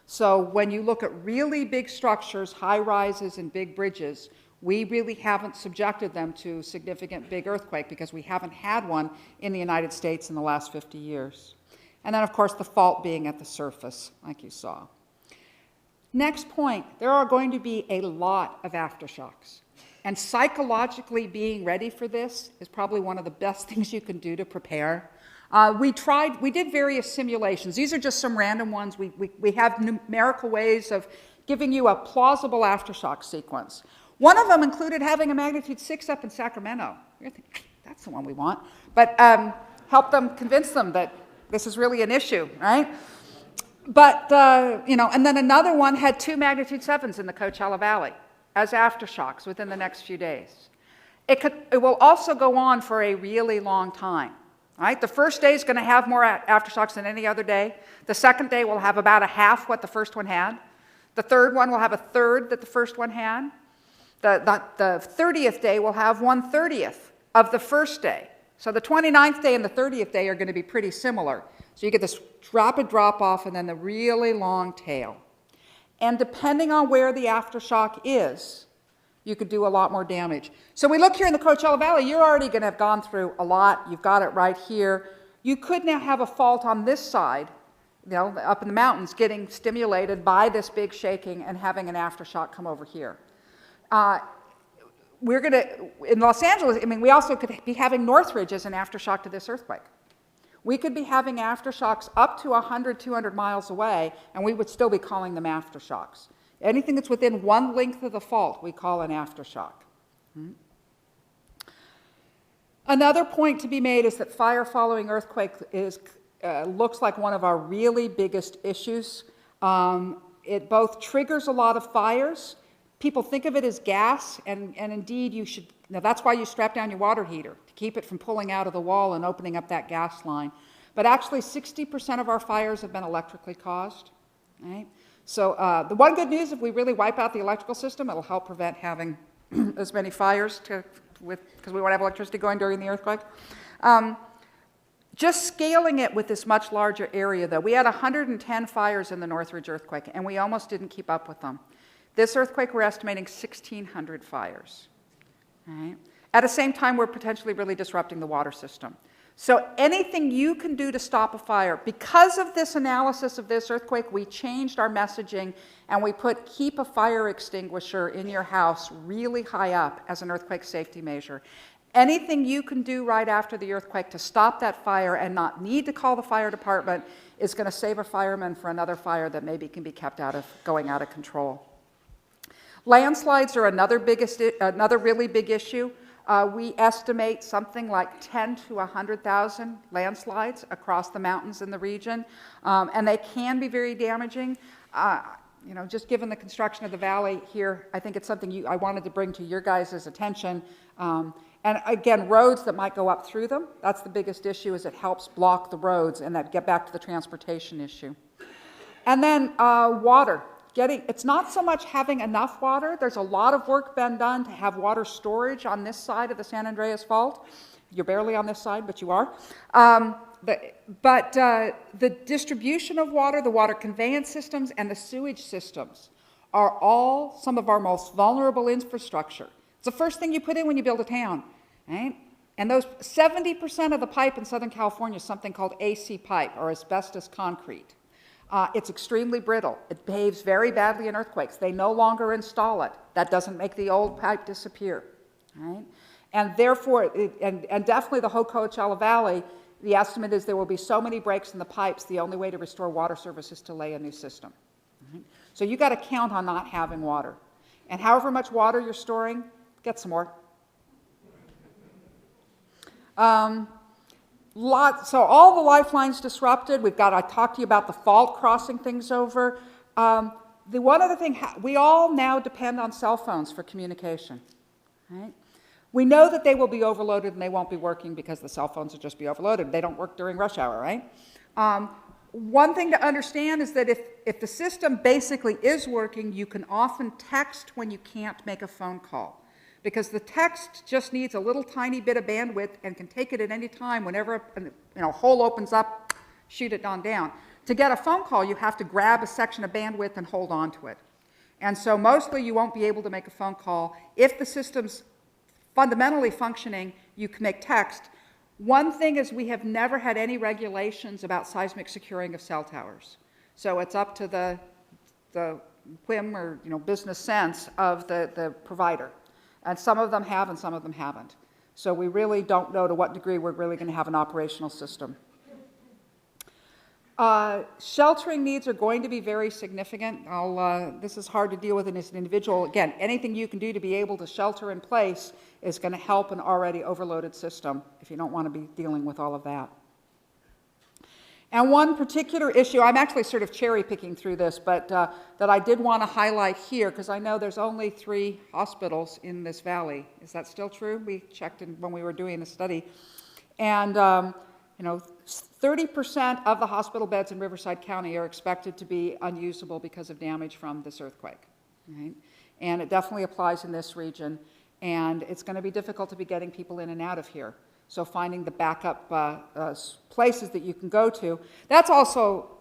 Speaker 3: So when you look at really big structures, high-rises and big bridges, we really haven't subjected them to significant big earthquake because we haven't had one in the United States in the last 50 years. And then, of course, the fault being at the surface, like you saw. Next point, there are going to be a lot of aftershocks. And psychologically being ready for this is probably one of the best things you can do to prepare. We did various simulations. These are just some random ones. We have numerical ways of giving you a plausible aftershock sequence. One of them included having a magnitude 6 up in Sacramento. You're thinking, that's the one we want. But help them convince them that this is really an issue, right? But, and then another one had 2 magnitude 7s in the Coachella Valley as aftershocks within the next few days. It will also go on for a really long time. Right? The first day is going to have more aftershocks than any other day. The second day will have about a half what the first one had. The third one will have a third that the first one had. The 30th day will have 1/30 of the first day. So the 29th day and the 30th day are going to be pretty similar. So you get this rapid drop-off and then the really long tail. And depending on where the aftershock is, you could do a lot more damage. So we look here in the Coachella Valley, you're already going to have gone through a lot. You've got it right here. You could now have a fault on this side, up in the mountains, getting stimulated by this big shaking and having an aftershock come over here. We're going to, in Los Angeles, we also could be having Northridge as an aftershock to this earthquake. We could be having aftershocks up to 100, 200 miles away, and we would still be calling them aftershocks. Anything that's within one length of the fault, we call an aftershock. Another point to be made is that fire following earthquake looks like one of our really biggest issues. It both triggers a lot of fires. People think of it as gas, and indeed you should, now that's why you strap down your water heater, to keep it from pulling out of the wall and opening up that gas line. But actually 60% of our fires have been electrically caused. Right? So the one good news, if we really wipe out the electrical system, it'll help prevent having as many fires because we won't have electricity going during the earthquake. Just scaling it with this much larger area, though, we had 110 fires in the Northridge earthquake, and we almost didn't keep up with them. This earthquake, we're estimating 1,600 fires. Right? At the same time, we're potentially really disrupting the water system. So anything you can do to stop a fire, because of this analysis of this earthquake, we changed our messaging and we put keep a fire extinguisher in your house really high up as an earthquake safety measure. Anything you can do right after the earthquake to stop that fire and not need to call the fire department is going to save a fireman for another fire that maybe can be kept out of going out of control. Landslides are another really big issue. We estimate something like 10 to 100,000 landslides across the mountains in the region, and they can be very damaging. Just given the construction of the valley here, I think it's something I wanted to bring to your guys' attention. And again, roads that might go up through them, that's the biggest issue, is it helps block the roads, and that get back to the transportation issue. And then water. It's not so much having enough water. There's a lot of work been done to have water storage on this side of the San Andreas Fault. You're barely on this side, but you are. The distribution of water, the water conveyance systems, and the sewage systems are all some of our most vulnerable infrastructure. It's the first thing you put in when you build a town, right? And those 70% of the pipe in Southern California is something called AC pipe, or asbestos concrete. It's extremely brittle. It behaves very badly in earthquakes. They no longer install it. That doesn't make the old pipe disappear, right? And therefore, and definitely the Hocoachella Valley, the estimate is there will be so many breaks in the pipes, the only way to restore water service is to lay a new system. Right? So you got to count on not having water. And however much water you're storing, get some more. So all the lifelines disrupted. I talked to you about the fault crossing things over. The one other thing, we all now depend on cell phones for communication. Right? We know that they will be overloaded and they won't be working because the cell phones will just be overloaded. They don't work during rush hour, right? One thing to understand is that if the system basically is working, you can often text when you can't make a phone call. Because the text just needs a little tiny bit of bandwidth and can take it at any time whenever a hole opens up, shoot it on down. To get a phone call, you have to grab a section of bandwidth and hold on to it. And so mostly you won't be able to make a phone call. If the system's fundamentally functioning, you can make text. One thing is we have never had any regulations about seismic securing of cell towers. So it's up to the whim or business sense of the provider. And some of them have and some of them haven't. So we really don't know to what degree we're really going to have an operational system. Sheltering needs are going to be very significant. This is hard to deal with as an individual. Again, anything you can do to be able to shelter in place is going to help an already overloaded system if you don't want to be dealing with all of that. And one particular issue, I'm actually sort of cherry picking through this, but that I did want to highlight here, because I know there's only 3 hospitals in this valley. Is that still true? We checked when we were doing the study. And 30% of the hospital beds in Riverside County are expected to be unusable because of damage from this earthquake. Right? And it definitely applies in this region. And it's going to be difficult to be getting people in and out of here. So finding the backup places that you can go to. That's also,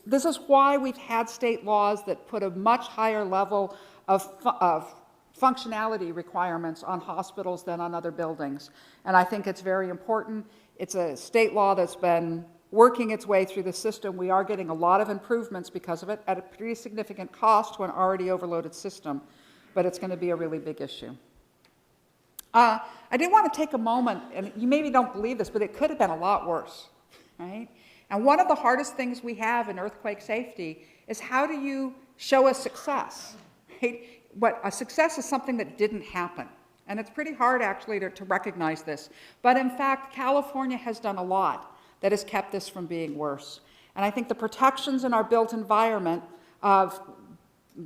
Speaker 3: this is why we've had state laws that put a much higher level of functionality requirements on hospitals than on other buildings. And I think it's very important. It's a state law that's been working its way through the system. We are getting a lot of improvements because of it at a pretty significant cost to an already overloaded system. But it's going to be a really big issue. I did want to take a moment, and you maybe don't believe this, but it could have been a lot worse, right? And one of the hardest things we have in earthquake safety is how do you show a success, right? A success is something that didn't happen, And it's pretty hard actually to recognize this. But in fact, California has done a lot that has kept this from being worse. And I think the protections in our built environment of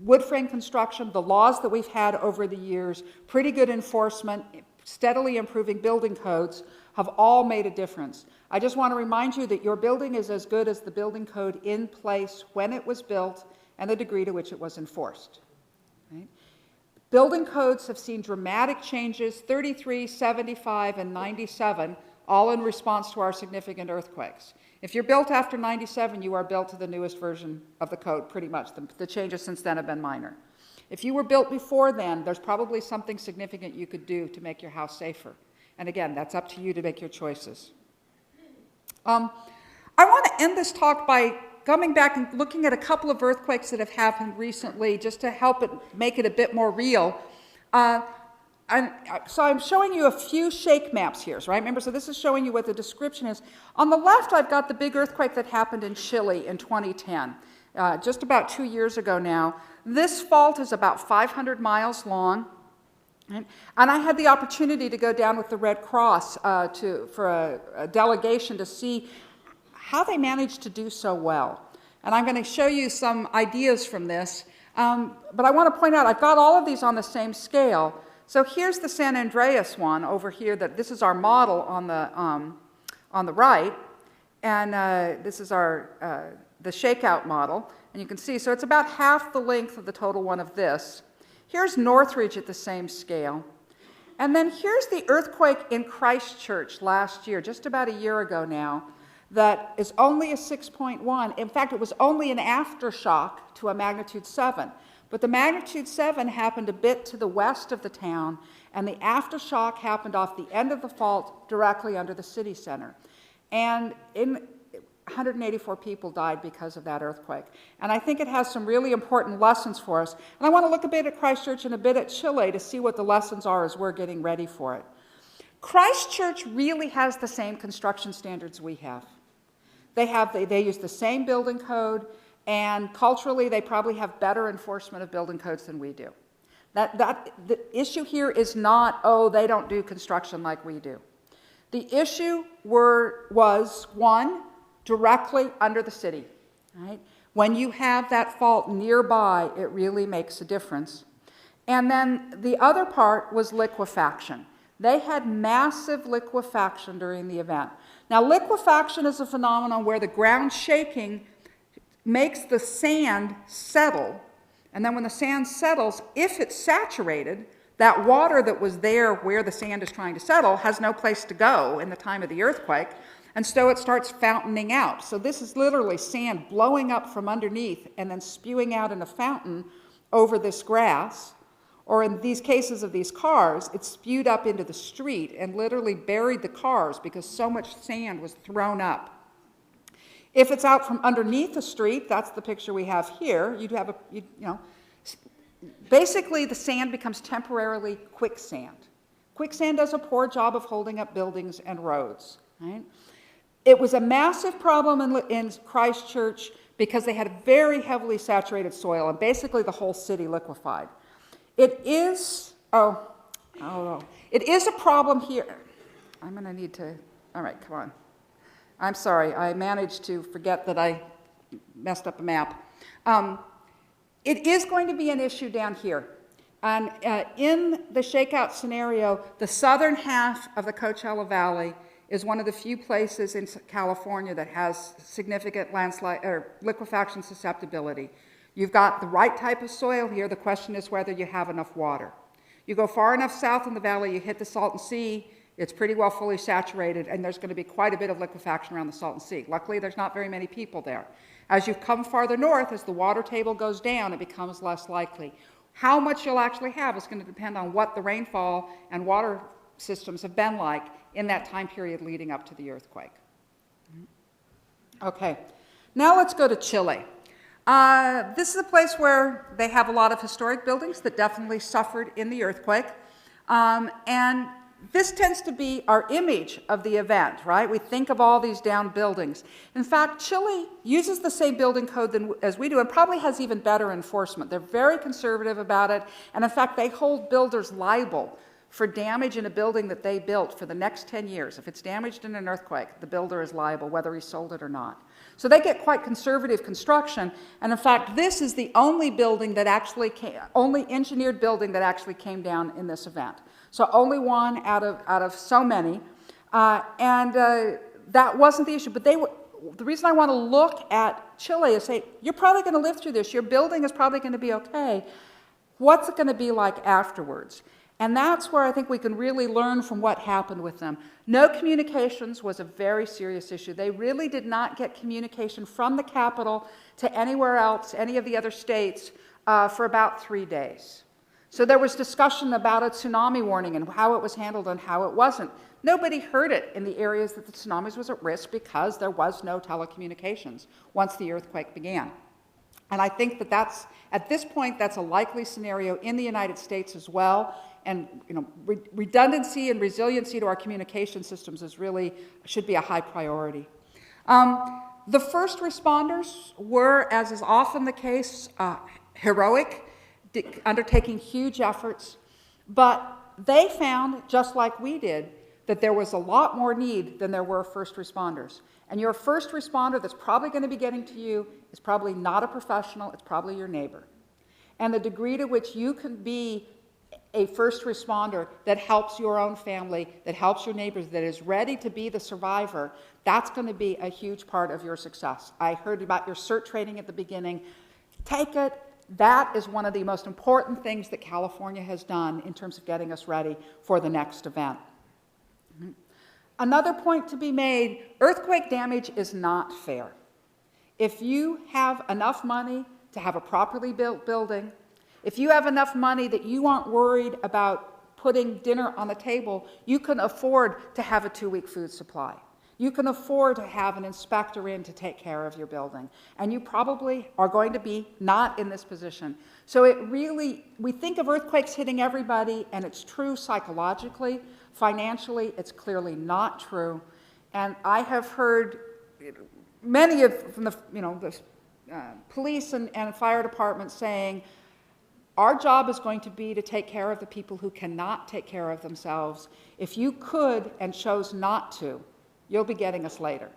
Speaker 3: wood frame construction, the laws that we've had over the years, pretty good enforcement, steadily improving building codes, have all made a difference. I just want to remind you that your building is as good as the building code in place when it was built and the degree to which it was enforced. Right? Building codes have seen dramatic changes, 33, 75, and 97, all in response to our significant earthquakes. If you're built after 97, you are built to the newest version of the code, pretty much. The changes since then have been minor. If you were built before then, there's probably something significant you could do to make your house safer. And again, that's up to you to make your choices. I want to end this talk by coming back and looking at a couple of earthquakes that have happened recently, just to help it make it a bit more real. So I'm showing you a few shake maps here, right? Remember, so this is showing you what the description is. On the left, I've got the big earthquake that happened in Chile in 2010, just about 2 years ago now. This fault is about 500 miles long. Right? And I had the opportunity to go down with the Red Cross for a delegation to see how they managed to do so well. And I'm going to show you some ideas from this. But I want to point out, I've got all of these on the same scale. So here's the San Andreas one over here. This is our model on the right. And this is the shakeout model. And you can see, so it's about half the length of the total one of this. Here's Northridge at the same scale. And then here's the earthquake in Christchurch last year, just about a year ago now, that is only a 6.1. In fact, it was only an aftershock to a magnitude 7. But the magnitude 7 happened a bit to the west of the town, and the aftershock happened off the end of the fault directly under the city center. And 184 people died because of that earthquake. And I think it has some really important lessons for us. And I want to look a bit at Christchurch and a bit at Chile to see what the lessons are as we're getting ready for it. Christchurch really has the same construction standards we have. They use the same building code, and culturally they probably have better enforcement of building codes than we do. The issue here is not, oh, they don't do construction like we do. The issue was, one, directly under the city. Right? When you have that fault nearby, it really makes a difference. And then the other part was liquefaction. They had massive liquefaction during the event. Now, liquefaction is a phenomenon where the ground shaking makes the sand settle, and then when the sand settles, if it's saturated, that water that was there where the sand is trying to settle has no place to go in the time of the earthquake, and so it starts fountaining out. So this is literally sand blowing up from underneath and then spewing out in a fountain over this grass. Or in these cases of these cars, it spewed up into the street and literally buried the cars because so much sand was thrown up. If it's out from underneath the street, that's the picture we have here, basically the sand becomes temporarily quicksand. Quicksand does a poor job of holding up buildings and roads. Right? It was a massive problem in Christchurch because they had very heavily saturated soil, and basically the whole city liquefied. It is a problem here. I'm going to need to, all right, come on. I'm sorry, I managed to forget that I messed up a map. It is going to be an issue down here. And in the shakeout scenario, the southern half of the Coachella Valley is one of the few places in California that has significant landslide or liquefaction susceptibility. You've got the right type of soil here. The question is whether you have enough water. You go far enough south in the valley, you hit the Salton Sea, it's pretty well fully saturated, and there's going to be quite a bit of liquefaction around the Salton Sea. Luckily, there's not very many people there. As you come farther north, as the water table goes down, it becomes less likely. How much you'll actually have is going to depend on what the rainfall and water systems have been like in that time period leading up to the earthquake. Okay, now let's go to Chile. This is a place where they have a lot of historic buildings that definitely suffered in the earthquake. And this tends to be our image of the event, right? We think of all these downed buildings. In fact, Chile uses the same building code as we do and probably has even better enforcement. They're very conservative about it. And in fact, they hold builders liable for damage in a building that they built for the next 10 years. If it's damaged in an earthquake, the builder is liable, whether he sold it or not. So they get quite conservative construction, and in fact, this is the only building that actually only engineered building that actually came down in this event. So only one out of so many, that wasn't the issue. But the reason I want to look at Chile is say, you're probably going to live through this. Your building is probably going to be okay. What's it going to be like afterwards? And that's where I think we can really learn from what happened with them. No communications was a very serious issue. They really did not get communication from the capital to anywhere else, any of the other states, for about 3 days. So there was discussion about a tsunami warning and how it was handled and how it wasn't. Nobody heard it in the areas that the tsunamis was at risk because there was no telecommunications once the earthquake began. And I think that that's, at this point, that's a likely scenario in the United States as well. And redundancy and resiliency to our communication systems should be a high priority. The first responders were, as is often the case, heroic, undertaking huge efforts, but they found, just like we did, that there was a lot more need than there were first responders. And your first responder that's probably going to be getting to you is probably not a professional, it's probably your neighbor. And the degree to which you can be a first responder that helps your own family, that helps your neighbors, that is ready to be the survivor, that's going to be a huge part of your success. I heard about your CERT training at the beginning. Take it. That is one of the most important things that California has done in terms of getting us ready for the next event. Another point to be made, earthquake damage is not fair. If you have enough money to have a properly built building, if you have enough money that you aren't worried about putting dinner on the table, you can afford to have a 2-week food supply. You can afford to have an inspector in to take care of your building. And you probably are going to be not in this position. So we think of earthquakes hitting everybody, and it's true psychologically. Financially, it's clearly not true. And I have heard many from the police and fire departments saying, our job is going to be to take care of the people who cannot take care of themselves. If you could and chose not to, you'll be getting us later.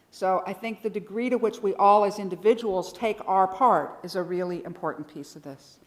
Speaker 3: So I think the degree to which we all as individuals take our part is a really important piece of this.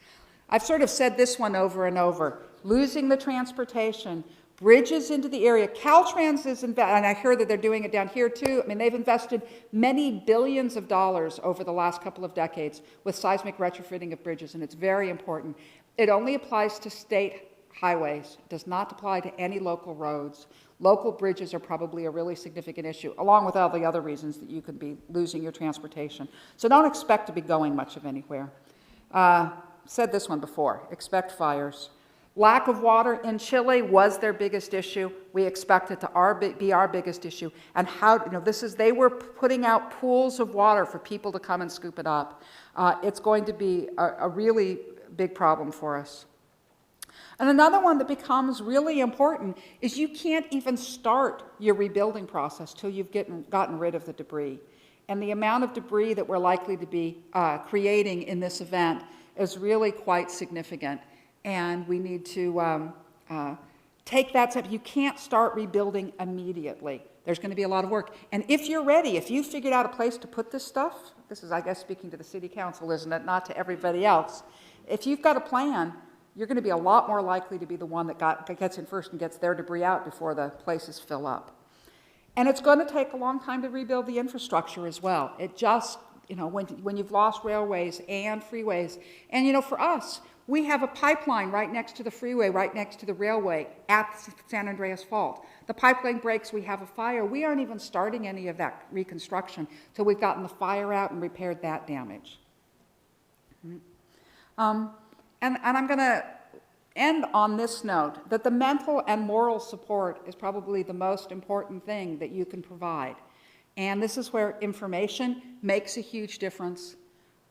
Speaker 3: I've sort of said this one over and over. Losing the transportation, bridges into the area. Caltrans is, and I hear that they're doing it down here too. I mean, they've invested many billions of dollars over the last couple of decades with seismic retrofitting of bridges, and it's very important. It only applies to state highways. It does not apply to any local roads. Local bridges are probably a really significant issue, along with all the other reasons that you could be losing your transportation. So don't expect to be going much of anywhere. Said this one before, expect fires. Lack of water in Chile was their biggest issue. We expect it to be our biggest issue. And they were putting out pools of water for people to come and scoop it up. It's going to be a really big problem for us. And another one that becomes really important is you can't even start your rebuilding process till you've gotten rid of the debris. And the amount of debris that we're likely to be creating in this event is really quite significant. And we need to take that step. You can't start rebuilding immediately. There's going to be a lot of work. And if you're ready, if you've figured out a place to put this stuff, this is, I guess, speaking to the city council, isn't it? Not to everybody else. If you've got a plan, you're going to be a lot more likely to be the one that gets in first and gets their debris out before the places fill up. And it's going to take a long time to rebuild the infrastructure as well. It just, when you've lost railways and freeways. And, for us, we have a pipeline right next to the freeway, right next to the railway at San Andreas Fault. The pipeline breaks, we have a fire. We aren't even starting any of that reconstruction till we've gotten the fire out and repaired that damage. And I'm going to end on this note, that the mental and moral support is probably the most important thing that you can provide. And this is where information makes a huge difference,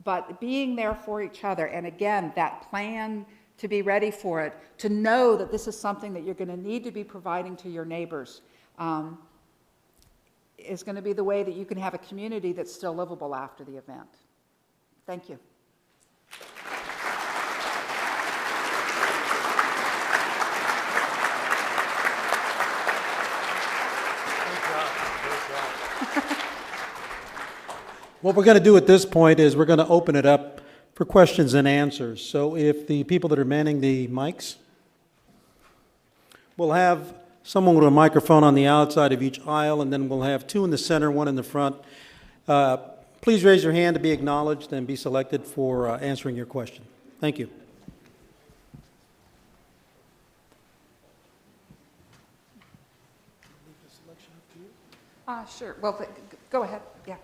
Speaker 3: but being there for each other, and again, that plan to be ready for it, to know that this is something that you're going to need to be providing to your neighbors, is going to be the way that you can have a community that's still livable after the event. Thank you.
Speaker 1: What we're going to do at this point is we're going to open it up for questions and answers. So if the people that are manning the mics, we'll have someone with a microphone on the outside of each aisle, and then we'll have two in the center, one in the front. Please raise your hand to be acknowledged and be selected for answering your question. Thank you.
Speaker 3: Sure. Well, go ahead. Yeah.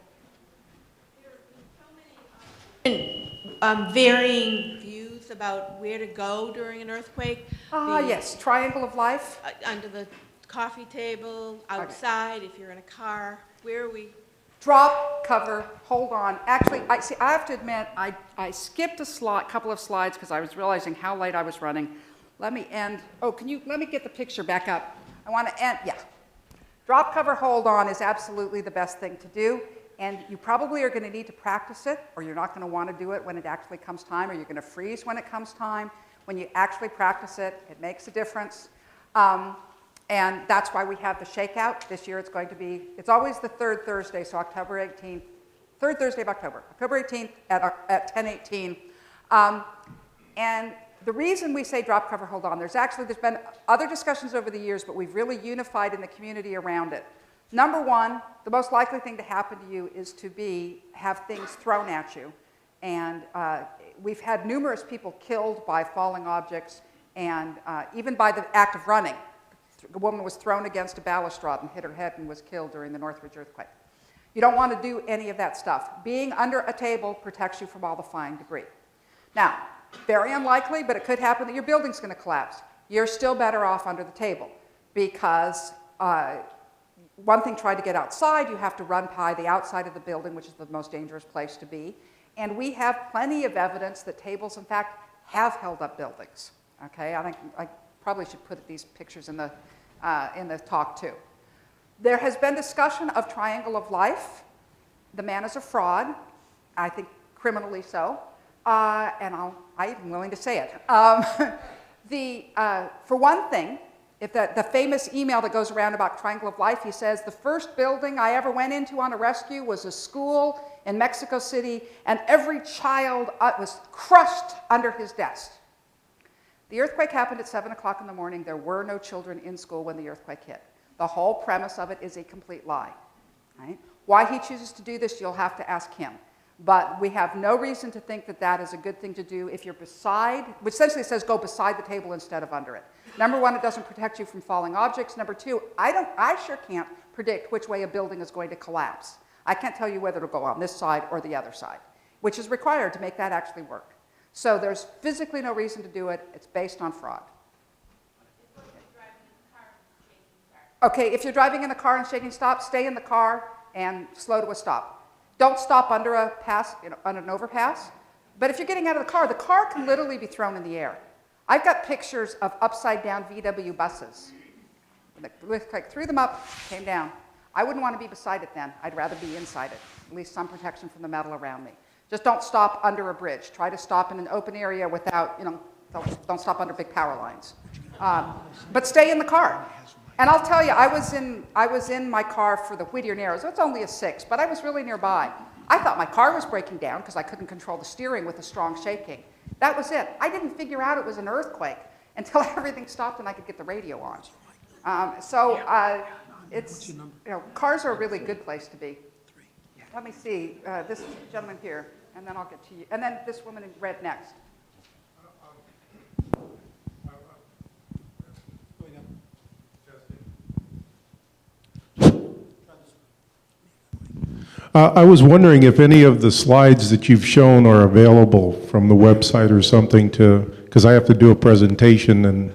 Speaker 5: Varying views about where to go during an earthquake.
Speaker 3: Yes, triangle of life.
Speaker 5: Under the coffee table, outside, if you're in a car, where are we?
Speaker 3: Drop, cover, hold on. Actually, I have to admit, I skipped a couple of slides because I was realizing how late I was running. Let me end. Oh, let me get the picture back up. I want to end, yeah. Drop, cover, hold on is absolutely the best thing to do. And you probably are going to need to practice it, or you're not going to want to do it when it actually comes time, or you're going to freeze when it comes time. When you actually practice it, it makes a difference. And that's why we have the shakeout. This year it's going to be, it's always the third Thursday, so October 18th, third Thursday of October, October 18th at 10:18. And the reason we say drop, cover, hold on, there's been other discussions over the years, but we've really unified in the community around it. Number one, the most likely thing to happen to you is to have things thrown at you. And we've had numerous people killed by falling objects and even by the act of running. A woman was thrown against a balustrade and hit her head and was killed during the Northridge earthquake. You don't want to do any of that stuff. Being under a table protects you from all the flying debris. Now, very unlikely, but it could happen that your building's going to collapse. You're still better off under the table because one thing, try to get outside, you have to run by the outside of the building, which is the most dangerous place to be. And we have plenty of evidence that tables, in fact, have held up buildings. Okay, I think I probably should put these pictures in the talk too. There has been discussion of triangle of life. The man is a fraud, I think criminally so, and I'm even willing to say it. For one thing, if the famous email that goes around about triangle of life, he says, the first building I ever went into on a rescue was a school in Mexico City, and every child was crushed under his desk. The earthquake happened at 7 o'clock in the morning. There were no children in school when the earthquake hit. The whole premise of it is a complete lie. Right? Why he chooses to do this, you'll have to ask him. But we have no reason to think that that is a good thing to do if you're beside, which essentially says go beside the table instead of under it. Number one, it doesn't protect you from falling objects. Number two, I sure can't predict which way a building is going to collapse. I can't tell you whether it'll go on this side or the other side, which is required to make that actually work. So there's physically no reason to do it. It's based on fraud. Okay, if you're driving in a car and shaking stop, stay in the car and slow to a stop. Don't stop under a pass, on an overpass. But if you're getting out of the car can literally be thrown in the air. I've got pictures of upside down VW buses. Like threw them up, came down. I wouldn't want to be beside it then. I'd rather be inside it. At least some protection from the metal around me. Just don't stop under a bridge. Try to stop in an open area without, don't stop under big power lines. But stay in the car. And I'll tell you, I was in my car for the Whittier Narrows. It's only a 6, but I was really nearby. I thought my car was breaking down because I couldn't control the steering with the strong shaking. That was it. I didn't figure out it was an earthquake until everything stopped and I could get the radio on. Cars are a really good place to be. Let me see, this gentleman here, and then I'll get to you. And then this woman in red next.
Speaker 6: I was wondering if any of the slides that you've shown are available from the website or something because I have to do a presentation and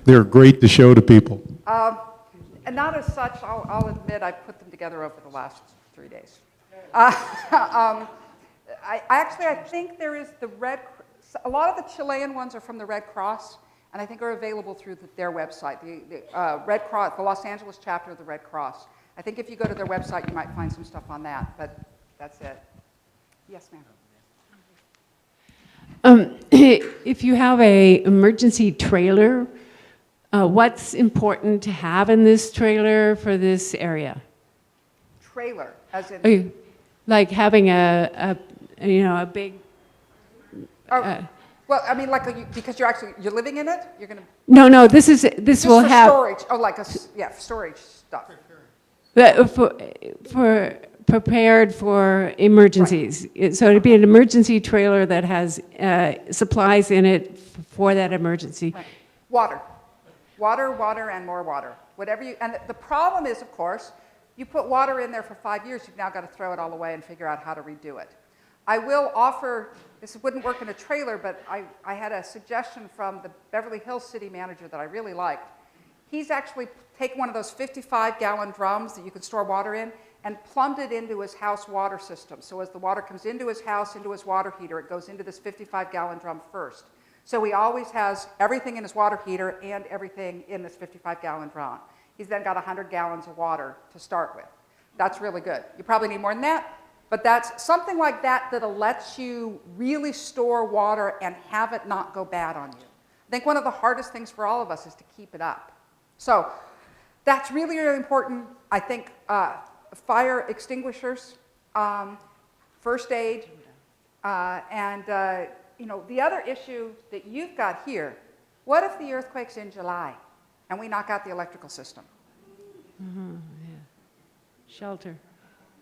Speaker 6: they're great to show to people.
Speaker 3: And not as such, I'll admit I put them together over the last 3 days. I think there is a lot of the Chilean ones are from the Red Cross, and I think are available through their website, the Red Cross, the Los Angeles chapter of the Red Cross. I think if you go to their website, you might find some stuff on that, but that's it. Yes, ma'am.
Speaker 7: If you have an emergency trailer, what's important to have in this trailer for this area?
Speaker 3: trailer, as in?
Speaker 7: Are you, like having a big,
Speaker 3: Well, I mean, like, because you're living in it? You're gonna,
Speaker 7: no, this
Speaker 3: just
Speaker 7: will
Speaker 3: for
Speaker 7: have,
Speaker 3: storage, storage stuff.
Speaker 7: for prepared for emergencies. So it'd be an emergency trailer that has supplies in it for that emergency.
Speaker 3: Right. Water, and more water. Whatever you, and the problem is, of course, you put water in there for 5 years, you've now got to throw it all away and figure out how to redo it. I will offer, this wouldn't work in a trailer, but I had a suggestion from the Beverly Hills city manager that I really liked. He's actually taken one of those 55-gallon drums that you can store water in and plumbed it into his house water system. So as the water comes into his house, into his water heater, it goes into this 55-gallon drum first. So he always has everything in his water heater and everything in this 55-gallon drum. He's then got 100 gallons of water to start with. That's really good. You probably need more than that, but that's something like that that lets you really store water and have it not go bad on you. I think one of the hardest things for all of us is to keep it up. So that's really, really important. I think fire extinguishers, first aid, and the other issue that you've got here, what if the earthquake's in July and we knock out the electrical system?
Speaker 7: Yeah. Shelter.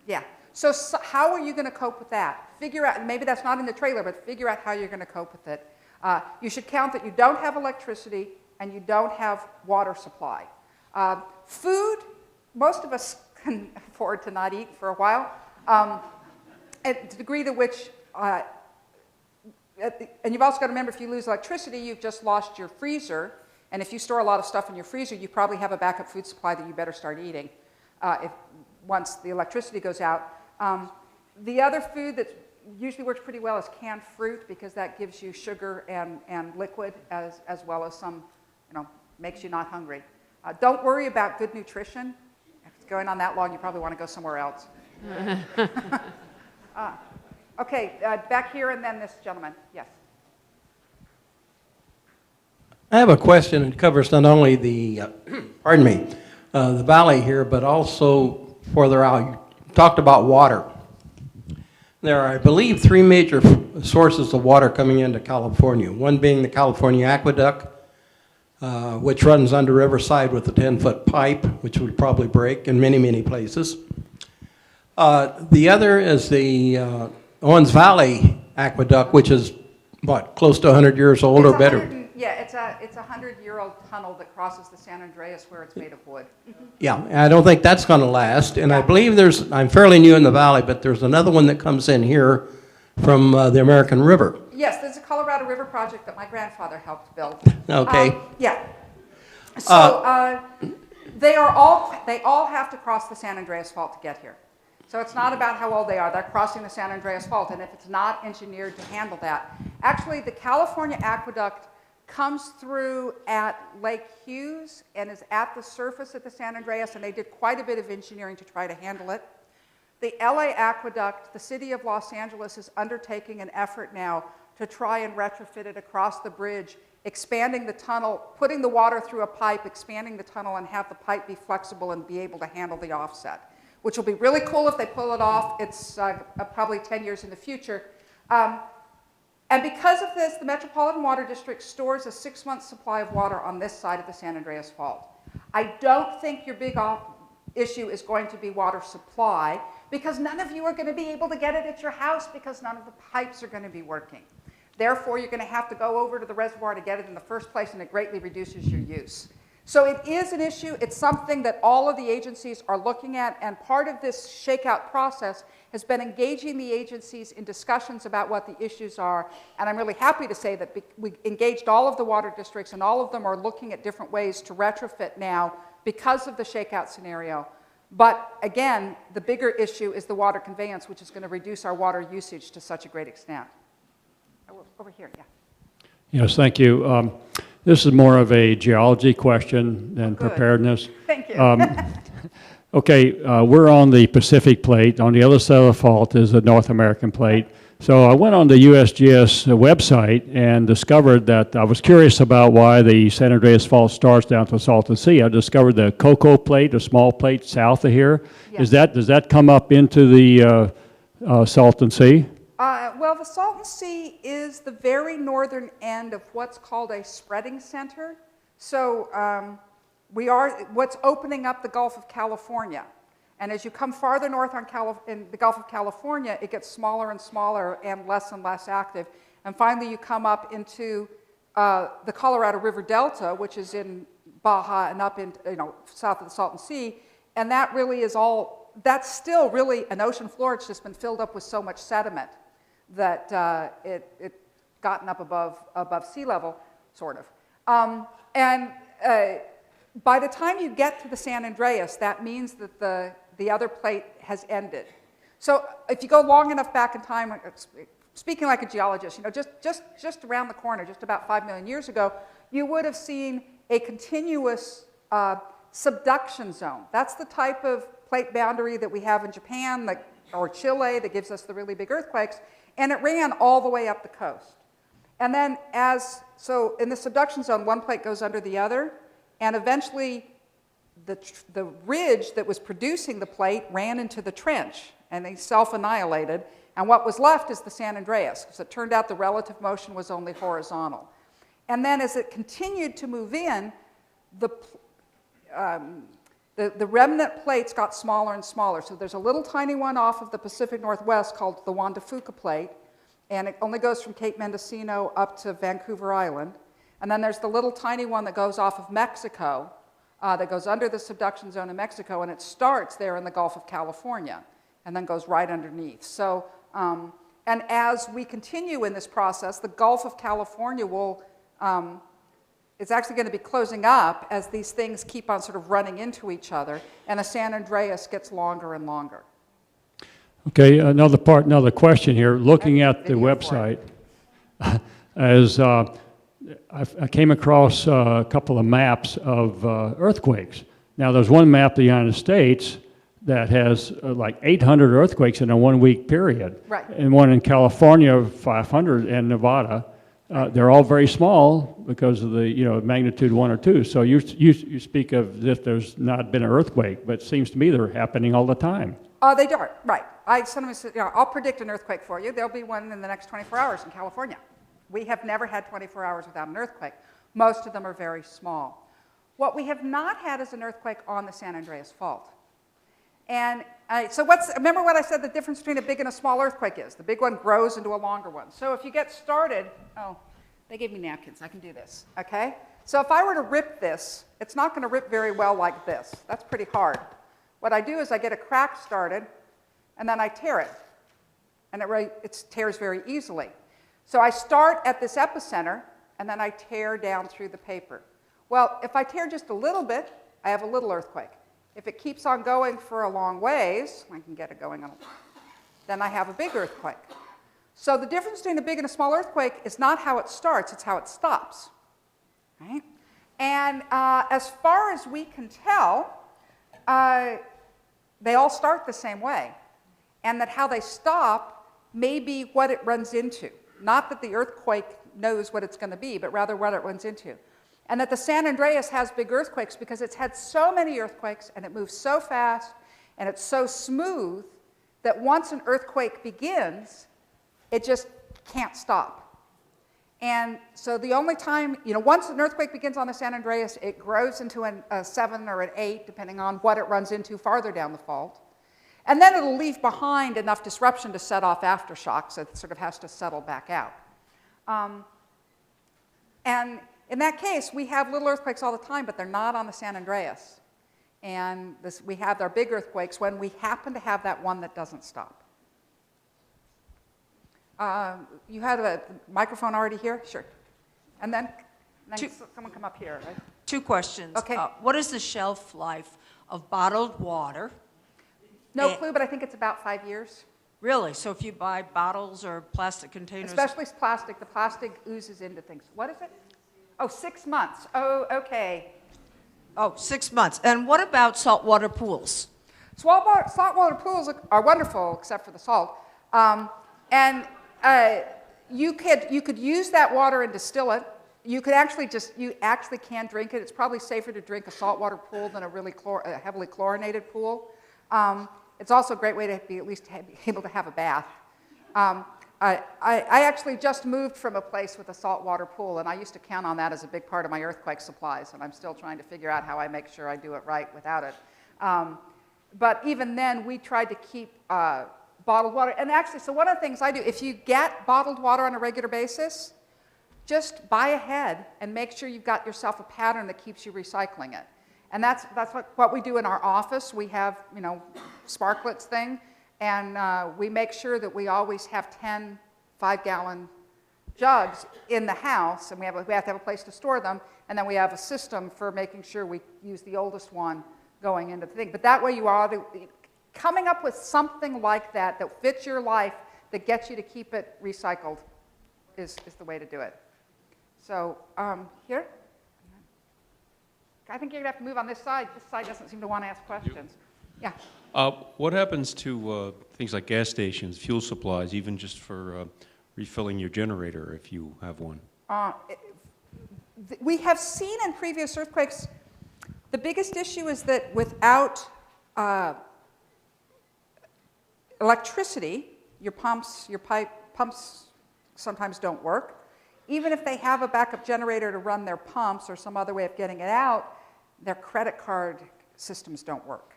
Speaker 3: Yeah. So how are you going to cope with that? Figure out, maybe that's not in the trailer, but figure out how you're going to cope with it. You should count that you don't have electricity and you don't have water supply. Food, most of us can afford to not eat for a while. At the degree to which, and you've also got to remember, if you lose electricity, you've just lost your freezer. And if you store a lot of stuff in your freezer, you probably have a backup food supply that you better start eating once the electricity goes out. The other food that usually works pretty well is canned fruit, because that gives you sugar and liquid as well as some, makes you not hungry. Don't worry about good nutrition. If it's going on that long, you probably want to go somewhere else. Okay, back here, and then this gentleman. Yes.
Speaker 8: I have a question. It covers not only the, the valley here, but also further out. You talked about water. There are, I believe, three major sources of water coming into California. One being the California Aqueduct, which runs under Riverside with a 10-foot pipe, which would probably break in many, many places. The other is the Owens Valley Aqueduct, which is, close to 100 years old or better?
Speaker 3: Yeah, it's a 100-year-old tunnel that crosses the San Andreas where it's made of wood.
Speaker 8: Yeah, I don't think that's going to last. And I believe I'm fairly new in the valley, but there's another one that comes in here from the American River.
Speaker 3: Yes, there's a Colorado River project that my grandfather helped build.
Speaker 8: Okay.
Speaker 3: Yeah. So they all have to cross the San Andreas Fault to get here. So it's not about how old they are. They're crossing the San Andreas Fault, and if it's not engineered to handle that. Actually, the California Aqueduct comes through at Lake Hughes and is at the surface at the San Andreas, and they did quite a bit of engineering to try to handle it. The LA Aqueduct, the city of Los Angeles is undertaking an effort now to try and retrofit it across the bridge, expanding the tunnel, putting the water through a pipe, expanding the tunnel, and have the pipe be flexible and be able to handle the offset, which will be really cool if they pull it off. It's probably 10 years in the future. And because of this, the Metropolitan Water District stores a 6-month supply of water on this side of the San Andreas Fault. I don't think your big issue is going to be water supply, because none of you are going to be able to get it at your house because none of the pipes are going to be working. Therefore, you're going to have to go over to the reservoir to get it in the first place, and it greatly reduces your use. So it is an issue. It's something that all of the agencies are looking at, and part of this shakeout process has been engaging the agencies in discussions about what the issues are. And I'm really happy to say that we engaged all of the water districts, and all of them are looking at different ways to retrofit now because of the shakeout scenario. But again, the bigger issue is the water conveyance, which is going to reduce our water usage to such a great extent. Over here, yeah.
Speaker 2: Yes, thank you. This is more of a geology question than preparedness.
Speaker 3: Thank you.
Speaker 2: Okay, we're on the Pacific plate. On the other side of the fault is the North American plate. So I went on the USGS website and discovered that I was curious about why the San Andreas Fault starts down to the Salton Sea. I discovered the Cocoa Plate, a small plate south of here.
Speaker 3: Yes.
Speaker 2: Does that come up into the Salton Sea?
Speaker 3: Well, the Salton Sea is the very northern end of what's called a spreading center. So what's opening up the Gulf of California. And as you come farther north in the Gulf of California, it gets smaller and smaller and less active. And finally, you come up into the Colorado River Delta, which is in Baja and up in, south of the Salton Sea. And that really is that's still really an ocean floor. It's just been filled up with so much sediment that it gotten up above sea level, sort of. By the time you get to the San Andreas, that means that the other plate has ended. So if you go long enough back in time, speaking like a geologist, just around the corner, just about 5 million years ago, you would have seen a continuous subduction zone. That's the type of plate boundary that we have in Japan or Chile that gives us the really big earthquakes, and it ran all the way up the coast. And then so in the subduction zone, one plate goes under the other, and eventually the ridge that was producing the plate ran into the trench, and they self-annihilated, and what was left is the San Andreas, because it turned out the relative motion was only horizontal. And then as it continued to move in, the remnant plates got smaller and smaller. So there's a little tiny one off of the Pacific Northwest called the Juan de Fuca Plate, and it only goes from Cape Mendocino up to Vancouver Island. And then there's the little tiny one that goes off of Mexico, that goes under the subduction zone in Mexico, and it starts there in the Gulf of California, and then goes right underneath. So, and as we continue in this process, the Gulf of California it's actually going to be closing up as these things keep on sort of running into each other, and the San Andreas gets longer and longer.
Speaker 2: Okay, another question here. Looking at the website, as I came across a couple of maps of earthquakes. Now, there's one map of the United States that has like 800 earthquakes in a 1 week period.
Speaker 3: Right.
Speaker 2: And one in California, 500, and Nevada. They're all very small because of the magnitude 1 or 2. So you speak of as if there's not been an earthquake, but it seems to me they're happening all the time.
Speaker 3: They are, right. I sometimes, I'll predict an earthquake for you. There'll be one in the next 24 hours in California. We have never had 24 hours without an earthquake. Most of them are very small. What we have not had is an earthquake on the San Andreas Fault. And remember what I said the difference between a big and a small earthquake is? The big one grows into a longer one. So if you get started, they gave me napkins, I can do this, okay? So if I were to rip this, it's not going to rip very well like this. That's pretty hard. What I do is I get a crack started, and then I tear it. And it tears very easily. So I start at this epicenter, and then I tear down through the paper. Well, if I tear just a little bit, I have a little earthquake. If it keeps on going for a long ways, I can get it going on, then I have a big earthquake. So the difference between a big and a small earthquake is not how it starts, it's how it stops. Right? And as far as we can tell, they all start the same way. And that how they stop may be what it runs into. Not that the earthquake knows what it's going to be, but rather what it runs into. And that the San Andreas has big earthquakes because it's had so many earthquakes and it moves so fast and it's so smooth that once an earthquake begins, it just can't stop. And so the only time, once an earthquake begins on the San Andreas, it grows into a 7 or an 8, depending on what it runs into farther down the fault. And then it'll leave behind enough disruption to set off aftershocks, so it sort of has to settle back out. And in that case, we have little earthquakes all the time, but they're not on the San Andreas. And we have our big earthquakes when we happen to have that one that doesn't stop. You had a microphone already here? Sure. And then someone come up here, right?
Speaker 9: 2 questions.
Speaker 3: Okay.
Speaker 9: What is the shelf life of bottled water?
Speaker 3: No clue, but I think it's about 5 years.
Speaker 9: Really? So if you buy bottles or plastic containers?
Speaker 3: Especially plastic. The plastic oozes into things. What is it? Oh, 6 months. Oh, okay.
Speaker 9: Oh, 6 months. And what about saltwater pools?
Speaker 3: Saltwater pools are wonderful, except for the salt. And You could use that water and distill it. You actually can drink it. It's probably safer to drink a saltwater pool than a really heavily chlorinated pool. It's also a great way to be at least able to have a bath. I actually just moved from a place with a saltwater pool, and I used to count on that as a big part of my earthquake supplies, and I'm still trying to figure out how I make sure I do it right without it. But even then, we tried to keep bottled water. And actually, so one of the things I do, if you get bottled water on a regular basis, just buy ahead and make sure you've got yourself a pattern that keeps you recycling it. And that's what we do in our office. We have, Sparklets thing, and we make sure that we always have 10 5-gallon jugs in the house, and we have to have a place to store them, and then we have a system for making sure we use the oldest one going into the thing. But that way you are coming up with something like that that fits your life, that gets you to keep it recycled is the way to do it. So here, I think you're gonna have to move on this side. This side doesn't seem to want to ask questions. Yeah.
Speaker 10: What happens to things like gas stations, fuel supplies, even just for refilling your generator if you have one?
Speaker 3: We have seen in previous earthquakes, the biggest issue is that without electricity, your pumps sometimes don't work. Even if they have a backup generator to run their pumps or some other way of getting it out, their credit card systems don't work.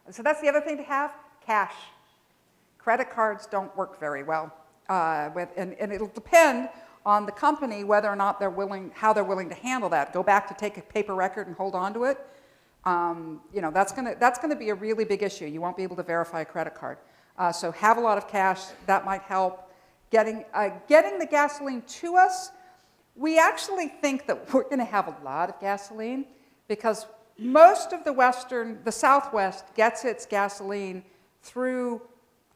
Speaker 3: So that's the other thing to have, cash. Credit cards don't work very well. And it'll depend on the company whether or not how they're willing to handle that. Go back to take a paper record and hold on to it. That's gonna be a really big issue. You won't be able to verify a credit card. So have a lot of cash, that might help. Getting the gasoline to us, we actually think that we're gonna have a lot of gasoline because most of the Southwest gets its gasoline through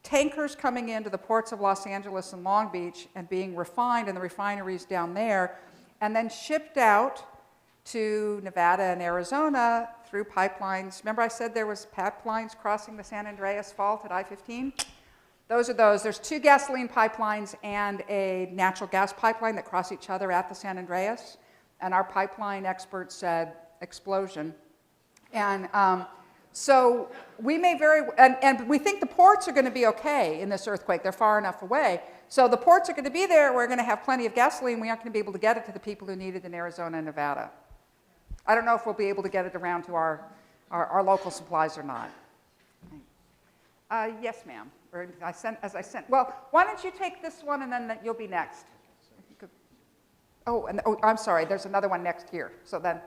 Speaker 3: tankers coming into the ports of Los Angeles and Long Beach and being refined in the refineries down there, and then shipped out to Nevada and Arizona through pipelines. Remember I said there was pipelines crossing the San Andreas Fault at I-15? Those are those. There's 2 gasoline pipelines and a natural gas pipeline that cross each other at the San Andreas. And our pipeline experts said explosion. And so we may and we think the ports are going to be okay in this earthquake. They're far enough away. So the ports are going to be there. We're going to have plenty of gasoline. We aren't going to be able to get it to the people who need it in Arizona and Nevada. I don't know if we'll be able to get it around to our local supplies or not. Yes, ma'am. Well, why don't you take this one and then you'll be next. I'm sorry. There's another one next here. So then,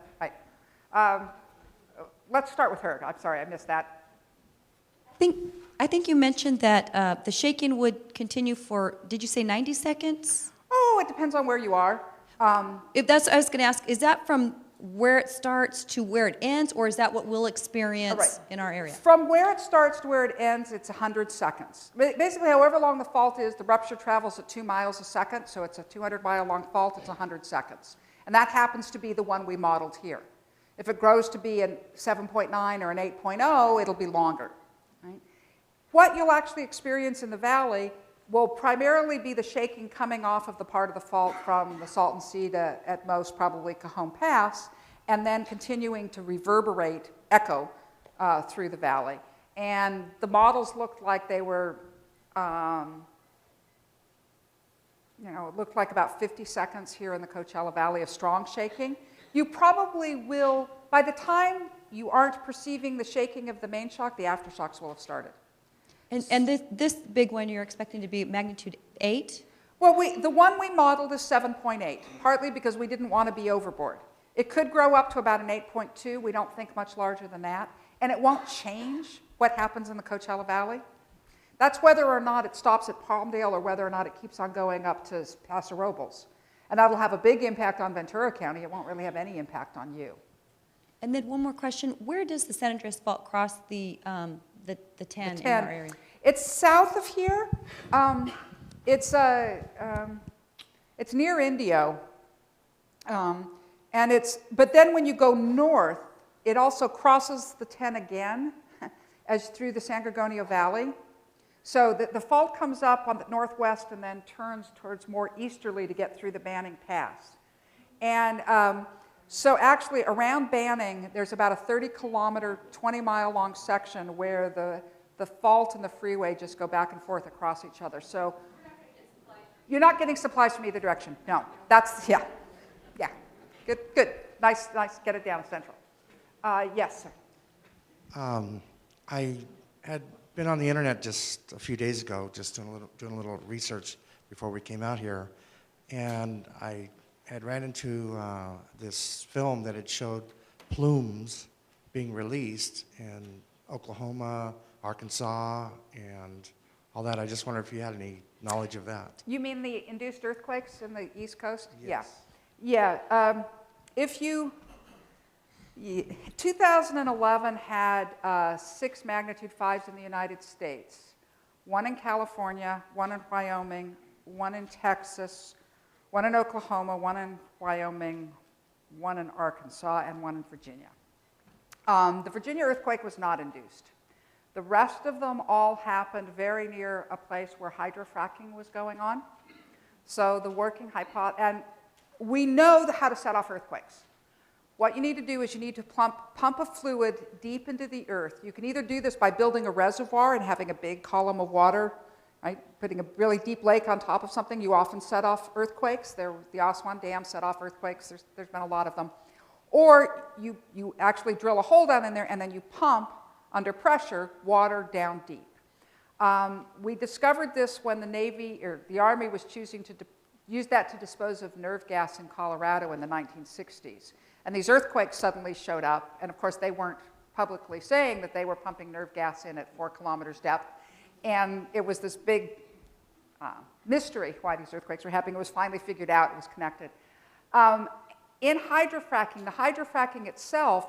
Speaker 3: let's start with her. I'm sorry, I missed that.
Speaker 11: I think you mentioned that the shaking would continue for, did you say 90 seconds?
Speaker 3: Oh, it depends on where you are.
Speaker 11: If that's, I was going to ask, is that from where it starts to where it ends, or is that what we'll experience in our area?
Speaker 3: From where it starts to where it ends, it's 100 seconds. Basically, however long the fault is, the rupture travels at 2 miles a second, so it's a 200-mile-long fault, it's 100 seconds. And that happens to be the one we modeled here. If it grows to be a 7.9 or an 8.0, it'll be longer. Right? What you'll actually experience in the valley will primarily be the shaking coming off of the part of the fault from the Salton Sea to, at most, probably Cajon Pass, and then continuing to reverberate, echo, through the valley. And the models looked like they were, it looked like about 50 seconds here in the Coachella Valley of strong shaking. You probably will, by the time you aren't perceiving the shaking of the main shock, the aftershocks will have started.
Speaker 11: And this big one you're expecting to be magnitude 8?
Speaker 3: Well, the one we modeled is 7.8, partly because we didn't want to be overboard. It could grow up to about an 8.2. We don't think much larger than that. And it won't change what happens in the Coachella Valley. That's whether or not it stops at Palmdale or whether or not it keeps on going up to Paso Robles. And that'll have a big impact on Ventura County. It won't really have any impact on you.
Speaker 11: And then one more question. Where does the San Andreas Fault cross the 10 in our area?
Speaker 3: It's south of here. It's near Indio. But then when you go north, it also crosses the 10 again as through the San Gorgonio Valley. So the fault comes up on the northwest and then turns towards more easterly to get through the Banning Pass. And so actually around Banning, there's about a 30-kilometer, 20-mile-long section where the fault and the freeway just go back and forth across each other. So you're not getting supplies from either direction. No, that's, yeah. Good. Nice, get it down central. Yes, sir.
Speaker 12: I had been on the internet just a few days ago, just doing a little research before we came out here, and I had ran into this film that had showed plumes being released in Oklahoma, Arkansas, and all that. I just wonder if you had any knowledge of that.
Speaker 3: You mean the induced earthquakes in the East Coast?
Speaker 12: Yes.
Speaker 3: Yeah. 2011 had 6 magnitude 5s in the United States. 1 in California, 1 in Wyoming, 1 in Texas, 1 in Oklahoma, 1 in Wyoming, 1 in Arkansas, and 1 in Virginia. The Virginia earthquake was not induced. The rest of them all happened very near a place where hydrofracking was going on. So the working hypothesis, and we know how to set off earthquakes. What you need to do is you need to pump a fluid deep into the earth. You can either do this by building a reservoir and having a big column of water, right? Putting a really deep lake on top of something. You often set off earthquakes. The Aswan Dam set off earthquakes. There's been a lot of them. Or you actually drill a hole down in there and then you pump under pressure water down deep. We discovered this when the Navy or the Army was choosing to use that to dispose of nerve gas in Colorado in the 1960s. And these earthquakes suddenly showed up, and of course they weren't publicly saying that they were pumping nerve gas in at 4 kilometers depth. And it was this big mystery why these earthquakes were happening. It was finally figured out, it was connected. In hydrofracking, the hydrofracking itself,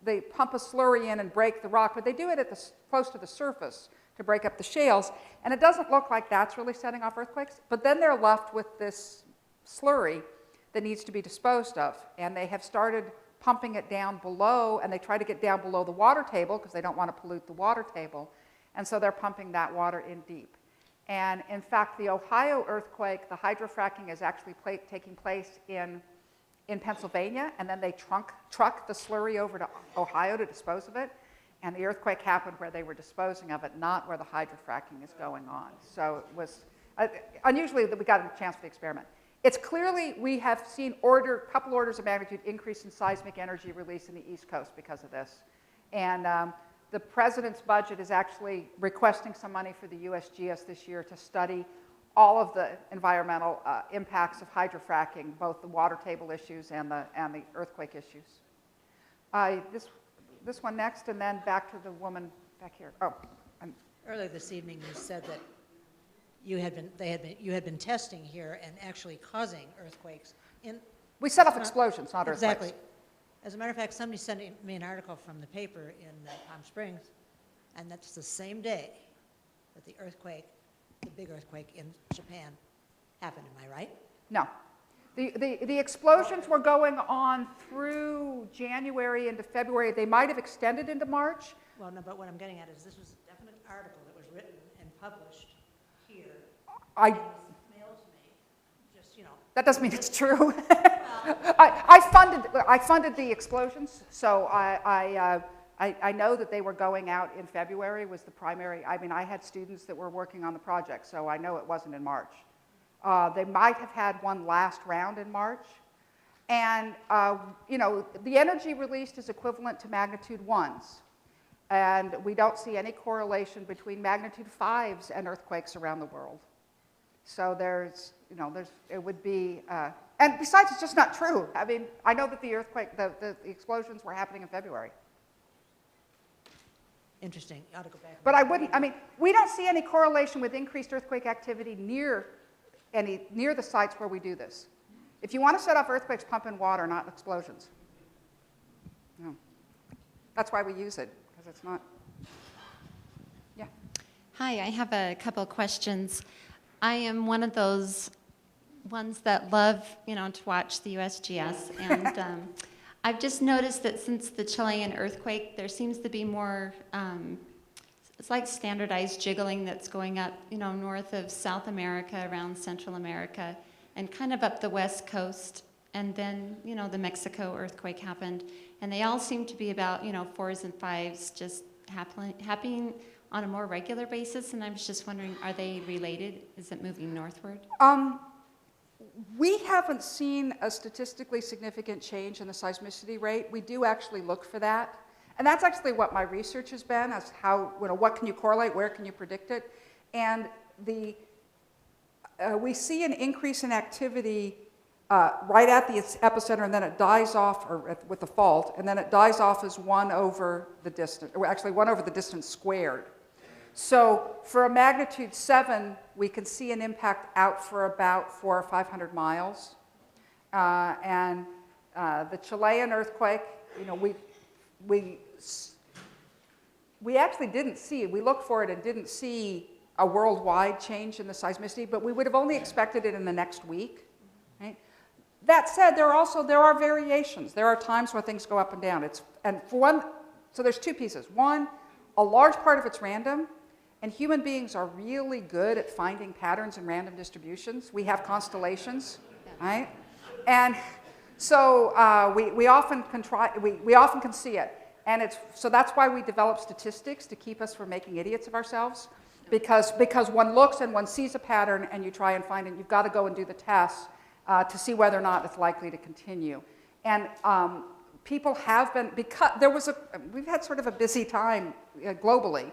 Speaker 3: they pump a slurry in and break the rock, but they do it close to the surface to break up the shales, and it doesn't look like that's really setting off earthquakes, but then they're left with this slurry that needs to be disposed of, and they have started pumping it down below, and they try to get down below the water table because they don't want to pollute the water table, and so they're pumping that water in deep. And in fact, the Ohio earthquake, the hydrofracking is actually taking place in Pennsylvania, and then they truck the slurry over to Ohio to dispose of it, and the earthquake happened where they were disposing of it, not where the hydrofracking is going on. So it was unusually that we got a chance for the experiment. It's clearly, we have seen couple orders of magnitude increase in seismic energy release in the East Coast because of this. And the president's budget is actually requesting some money for the USGS this year to study all of the environmental impacts of hydrofracking, both the water table issues and the earthquake issues. This one next, and then back to the woman back here.
Speaker 13: Earlier this evening, you said that you had been testing here and actually causing earthquakes.
Speaker 3: We set off explosions, not earthquakes.
Speaker 13: Exactly. As a matter of fact, somebody sent me an article from the paper in Palm Springs, and that's the same day that the big earthquake in Japan happened. Am I right?
Speaker 3: No. The explosions were going on through January into February. They might have extended into March.
Speaker 13: Well, no, but what I'm getting at is this was a definite article that was written and published here.
Speaker 3: I
Speaker 13: It was mailed to me. Just,
Speaker 3: That doesn't mean it's true. I funded the explosions, so I know that they were going out in February was the primary. I mean, I had students that were working on the project, so I know it wasn't in March. They might have had one last round in March. And, the energy released is equivalent to magnitude 1s. And we don't see any correlation between magnitude 5s and earthquakes around the world. So it would be, and besides, it's just not true. I mean, I know that the explosions were happening in February.
Speaker 13: Interesting. You ought to go back.
Speaker 3: But we don't see any correlation with increased earthquake activity near the sites where we do this. If you want to set off earthquakes, pump in water, not explosions. No. That's why we use it, because it's not. Yeah.
Speaker 14: Hi, I have a couple of questions. I am one of those ones that love, to watch the USGS, and I've just noticed that since the Chilean earthquake, there seems to be more it's like standardized jiggling that's going up, north of South America, around Central America, and kind of up the west coast. And then, the Mexico earthquake happened, and they all seem to be about, 4s and 5s, just happening on a more regular basis. And I was just wondering, are they related? Is it moving northward?
Speaker 3: We haven't seen a statistically significant change in the seismicity rate. We do actually look for that. And that's actually what my research has been, as how, what can you correlate, where can you predict it? And we see an increase in activity right at the epicenter, and then it dies off, with the fault, and then it dies off as 1 over the distance, or actually 1 over the distance squared. So for a magnitude 7, we can see an impact out for about 400 or 500 miles. And the Chilean earthquake, we actually didn't see, we looked for it and didn't see a worldwide change in the seismicity, but we would have only expected it in the next week. Right? That said, there are variations. There are times where things go up and down. So there's 2 pieces. One, a large part of it's random, and human beings are really good at finding patterns in random distributions. We have constellations, right? And so we often can see it. And so that's why we develop statistics, to keep us from making idiots of ourselves. Because one looks and one sees a pattern, and you try and find it. You've got to go and do the tests to see whether or not it's likely to continue. And people have been, because we've had sort of a busy time globally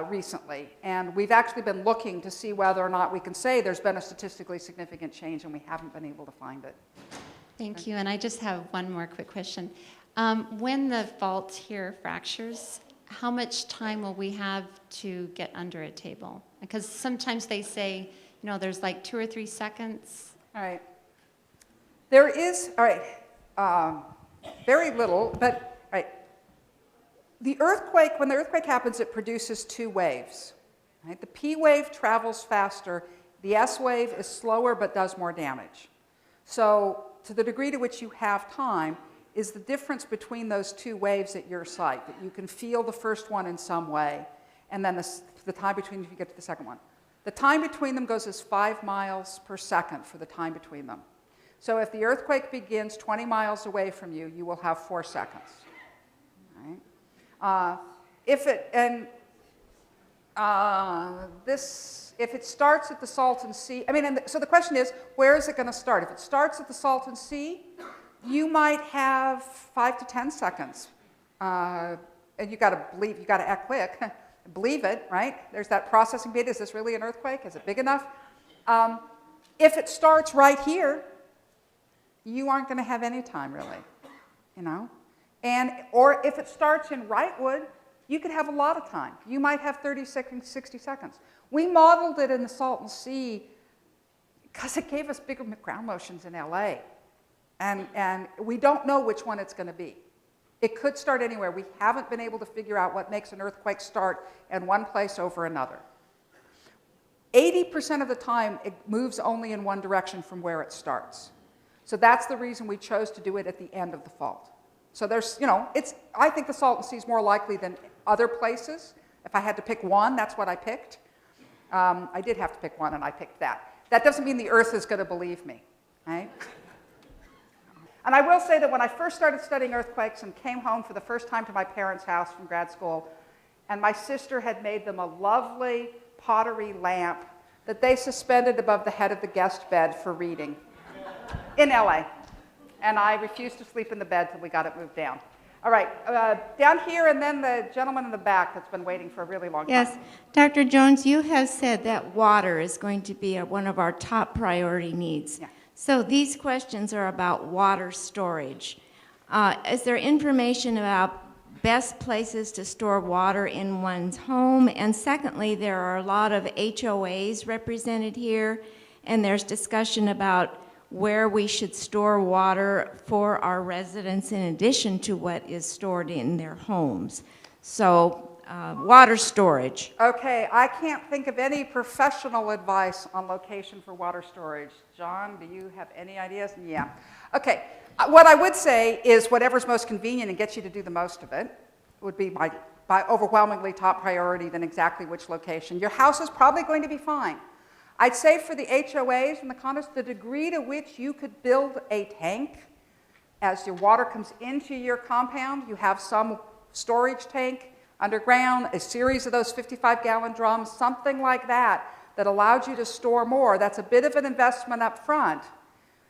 Speaker 3: recently, and we've actually been looking to see whether or not we can say there's been a statistically significant change, and we haven't been able to find it.
Speaker 14: Thank you. And I just have one more quick question. When the fault here fractures, how much time will we have to get under a table? Because sometimes they say, there's like 2 or 3 seconds.
Speaker 3: All right. There is, very little, but, all right. When the earthquake happens, it produces 2 waves. Right? The P wave travels faster. The S wave is slower but does more damage. So to the degree to which you have time is the difference between those 2 waves at your site, that you can feel the first one in some way, and then the time between, if you get to the second one. The time between them goes as 5 miles per second for the time between them. So if the earthquake begins 20 miles away from you, you will have 4 seconds. Right? If it starts at the Salton Sea, so the question is, where is it going to start? If it starts at the Salton Sea, you might have 5 to 10 seconds. And you got to act quick. Believe it, right? There's that processing bit. Is this really an earthquake? Is it big enough? If it starts right here, you aren't going to have any time, really, or if it starts in Wrightwood, you could have a lot of time. You might have 30 seconds, 60 seconds. We modeled it in the Salton Sea because it gave us bigger ground motions in LA. And we don't know which one it's going to be. It could start anywhere. We haven't been able to figure out what makes an earthquake start in one place over another. 80% of the time, it moves only in one direction from where it starts. So that's the reason we chose to do it at the end of the fault. So there's, I think the Salton Sea is more likely than other places. If I had to pick one, that's what I picked. I did have to pick one, and I picked that. That doesn't mean the Earth is going to believe me, right? And I will say that when I first started studying earthquakes and came home for the first time to my parents' house from grad school, and my sister had made them a lovely pottery lamp that they suspended above the head of the guest bed for reading in LA. And I refused to sleep in the bed till we got it moved down. All right, down here, and then the gentleman in the back that's been waiting for a really long time.
Speaker 15: Yes, Dr. Jones, you have said that water is going to be one of our top priority needs.
Speaker 3: Yeah.
Speaker 15: So these questions are about water storage. Is there information about best places to store water in one's home? And secondly, there are a lot of HOAs represented here, and there's discussion about where we should store water for our residents in addition to what is stored in their homes. So water storage.
Speaker 3: Okay, I can't think of any professional advice on location for water storage. John, do you have any ideas? Yeah. Okay, what I would say is whatever's most convenient and gets you to do the most of it would be my by overwhelmingly top priority than exactly which location. Your house is probably going to be fine. I'd say for the HOAs and the condos, the degree to which you could build a tank as your water comes into your compound, you have some storage tank underground, a series of those 55-gallon drums, something like that, that allowed you to store more. That's a bit of an investment up front,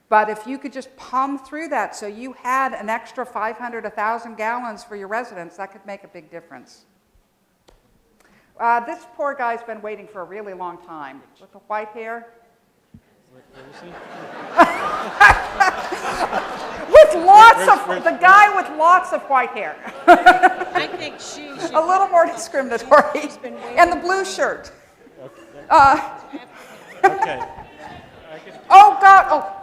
Speaker 3: but if you could just pump through that so you had an extra 500, 1,000 gallons for your residents, that could make a big difference. This poor guy's been waiting for a really long time. With the white hair. With lots of, the guy with lots of white hair.
Speaker 5: I think she should.
Speaker 3: A little more discriminatory. And the blue shirt.
Speaker 16: Okay.
Speaker 3: Oh, God. Oh.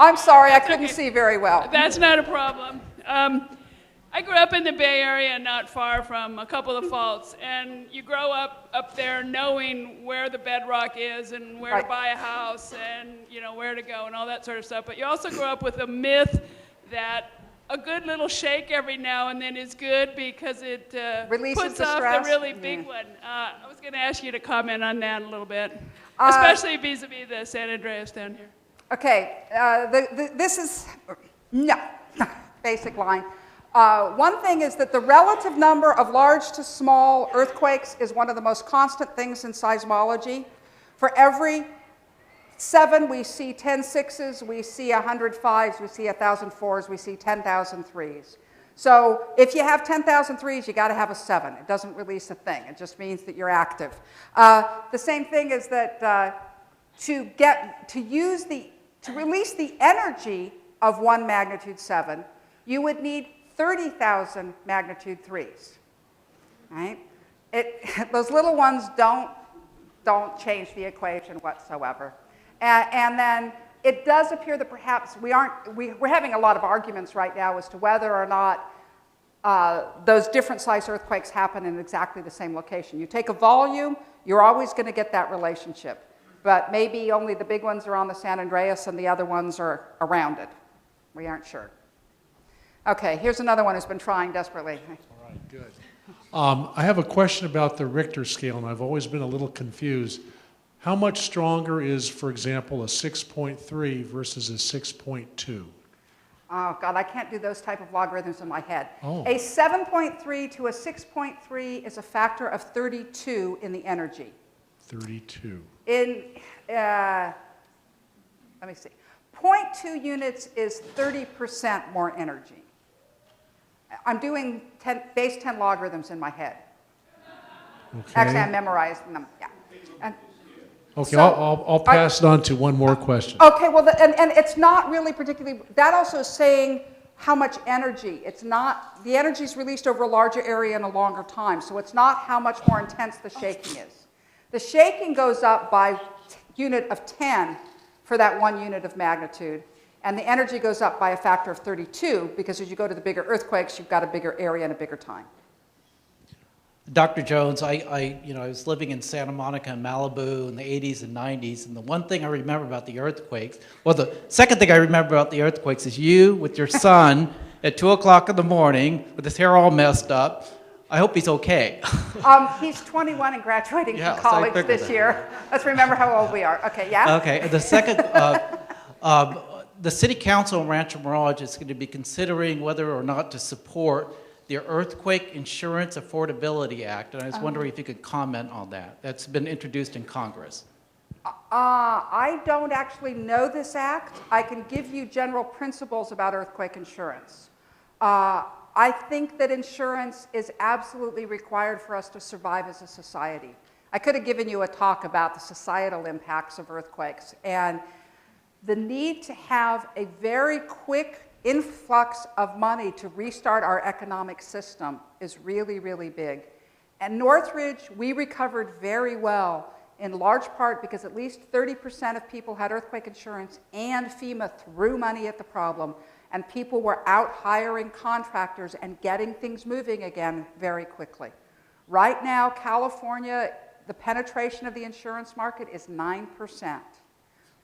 Speaker 3: I'm sorry, I couldn't see very well.
Speaker 17: That's not a problem. I grew up in the Bay Area, not far from a couple of faults, and you grow up there knowing where the bedrock is and where to buy a house and where to go and all that sort of stuff. But you also grow up with a myth that a good little shake every now and then is good because it puts off the really big one. I was going to ask you to comment on that a little bit, especially vis-a-vis the San Andreas down here.
Speaker 3: Okay, this is, no, basic line. One thing is that the relative number of large to small earthquakes is one of the most constant things in seismology. For every 7, we see 10 6s, we see 100 5s, we see 1,000 4s, we see 10,000 3s. So if you have 10,000 3s, you got to have a 7. It doesn't release a thing. It just means that you're active. The same thing is that to release the energy of 1 magnitude 7, you would need 30,000 magnitude 3s, right? Those little ones don't change the equation whatsoever. And then it does appear that perhaps we're having a lot of arguments right now as to whether or not those different size earthquakes happen in exactly the same location. You take a volume, you're always going to get that relationship. But maybe only the big ones are on the San Andreas and the other ones are around it. We aren't sure. Okay, here's another one who's been trying desperately.
Speaker 16: All right, good. I have a question about the Richter scale, and I've always been a little confused. How much stronger is, for example, a 6.3 versus a 6.2?
Speaker 3: Oh, God, I can't do those type of logarithms in my head.
Speaker 16: Oh.
Speaker 3: A 7.3 to a 6.3 is a factor of 32 in the energy.
Speaker 16: 32.
Speaker 3: Let me see. 0.2 units is 30% more energy. I'm doing base 10 logarithms in my head.
Speaker 16: Okay.
Speaker 3: Actually, I'm memorizing them. Yeah.
Speaker 16: Okay, so, I'll pass it on to one more question.
Speaker 3: Okay, well, and it's not really particularly, that also is saying how much energy. It's not, the energy is released over a larger area in a longer time, so it's not how much more intense the shaking is. The shaking goes up by unit of 10 for that 1 unit of magnitude, and the energy goes up by a factor of 32 because as you go to the bigger earthquakes, you've got a bigger area and a bigger time.
Speaker 18: Dr. Jones, I was living in Santa Monica and Malibu in the 80s and 90s, and the one thing I remember about the earthquakes, well, the second thing I remember about the earthquakes is you with your son at 2 o'clock in the morning with his hair all messed up. I hope he's okay.
Speaker 3: He's 21 and graduating
Speaker 18: Yeah,
Speaker 3: from college
Speaker 18: so I
Speaker 3: this
Speaker 18: that.
Speaker 3: year. Let's remember how old we are. Okay, yeah?
Speaker 18: Okay, and the second, the City Council in Rancho Mirage is going to be considering whether or not to support the Earthquake Insurance Affordability Act, and I was wondering if you could comment on that. That's been introduced in Congress.
Speaker 3: I don't actually know this act. I can give you general principles about earthquake insurance. I think that insurance is absolutely required for us to survive as a society. I could have given you a talk about the societal impacts of earthquakes, and the need to have a very quick influx of money to restart our economic system is really, really big. At Northridge, we recovered very well, in large part because at least 30% of people had earthquake insurance and FEMA threw money at the problem, and people were out hiring contractors and getting things moving again very quickly. Right now, California, the penetration of the insurance market is 9%.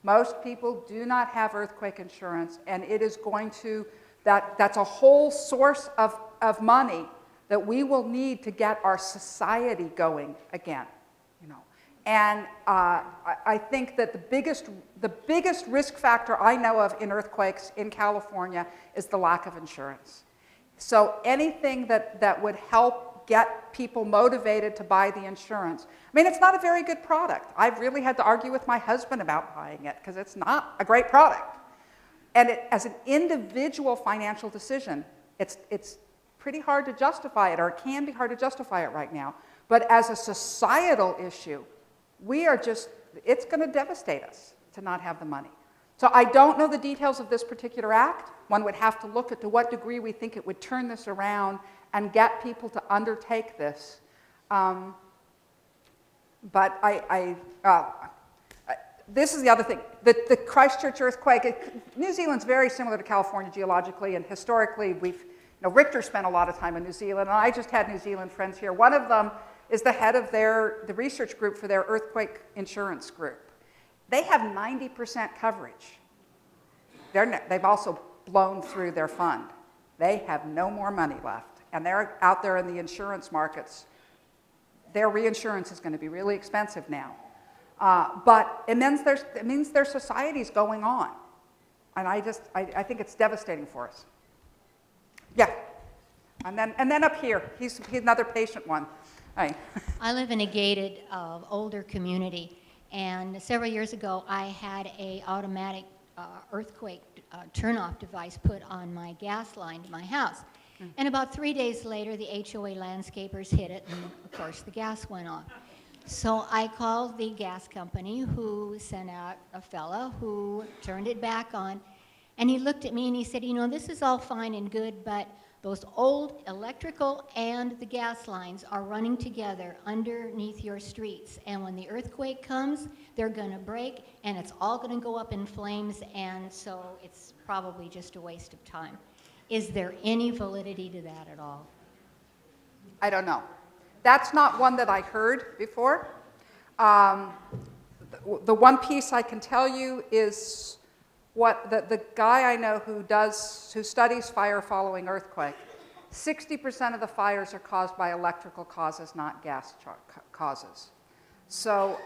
Speaker 3: Most people do not have earthquake insurance, and it is going to, that's a whole source of money that we will need to get our society going again. And I think that the biggest risk factor I know of in earthquakes in California is the lack of insurance. So anything that would help get people motivated to buy the insurance. I mean, it's not a very good product. I've really had to argue with my husband about buying it because it's not a great product. And as an individual financial decision, it's pretty hard to justify it, or it can be hard to justify it right now. But as a societal issue, it's going to devastate us to not have the money. So I don't know the details of this particular act. One would have to look at to what degree we think it would turn this around and get people to undertake this. But this is the other thing. The Christchurch earthquake, New Zealand's very similar to California geologically, and historically Richter spent a lot of time in New Zealand, and I just had New Zealand friends here. One of them is the head of the research group for their earthquake insurance group. They have 90% coverage. They've also blown through their fund. They have no more money left, and they're out there in the insurance markets. Their reinsurance is going to be really expensive now. But it means their society's going on. And I think it's devastating for us. Yeah. And then up here, he's another patient one. Hi.
Speaker 19: I live in a gated, older community, and several years ago I had an automatic earthquake turn-off device put on my gas line to my house. And about 3 days later, the HOA landscapers hit it, and of course the gas went off. So I called the gas company, who sent out a fella who turned it back on, and he looked at me and he said, this is all fine and good, but those old electrical and the gas lines are running together underneath your streets. And when the earthquake comes, they're going to break, and it's all going to go up in flames, and so it's probably just a waste of time. Is there any validity to that at all?
Speaker 3: I don't know. That's not one that I heard before. The one piece I can tell you is what the guy I know who studies fire following earthquake, 60% of the fires are caused by electrical causes, not gas causes. So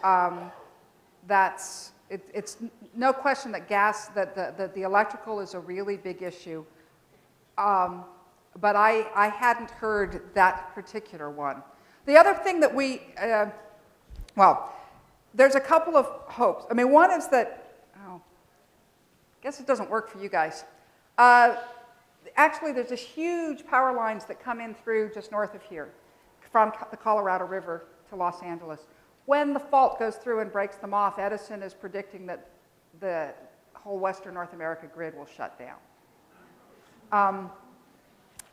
Speaker 3: it's no question that the electrical is a really big issue. But I hadn't heard that particular one. The other thing that there's a couple of hopes. I mean, one is that, I guess it doesn't work for you guys. Actually, there's this huge power lines that come in through just north of here from the Colorado River to Los Angeles. When the fault goes through and breaks them off, Edison is predicting that the whole Western North America grid will shut down.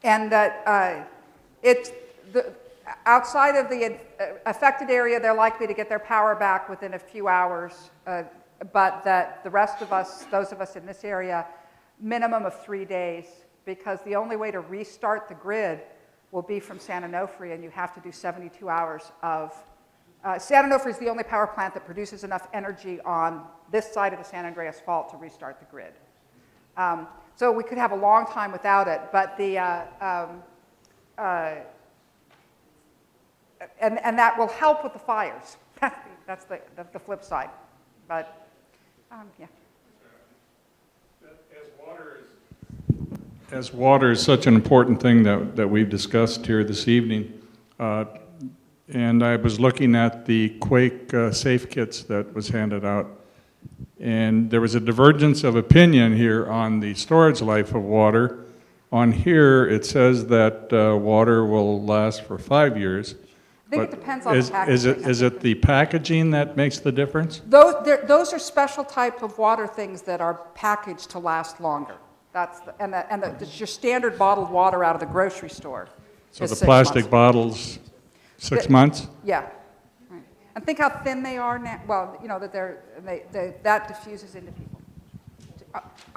Speaker 3: And that outside of the affected area, they're likely to get their power back within a few hours, but that the rest of us, those of us in this area, minimum of 3 days, because the only way to restart the grid will be from San Onofre, and you have to do 72 hours of... San Onofre is the only power plant that produces enough energy on this side of the San Andreas Fault to restart the grid. So we could have a long time without it, but and that will help with the fires. That's the flip side. But yeah.
Speaker 20: As water is such an important thing that we've discussed here this evening, and I was looking at the quake safe kits that was handed out, and there was a divergence of opinion here on the storage life of water. On here, it says that water will last for 5 years.
Speaker 3: I think it depends on the packaging.
Speaker 20: Is it the packaging that makes the difference?
Speaker 3: Those are special type of water things that are packaged to last longer. It's your standard bottled water out of the grocery store.
Speaker 20: So the plastic bottles, 6 months?
Speaker 3: Yeah. Right. And think how thin they are now. Well, that diffuses into people.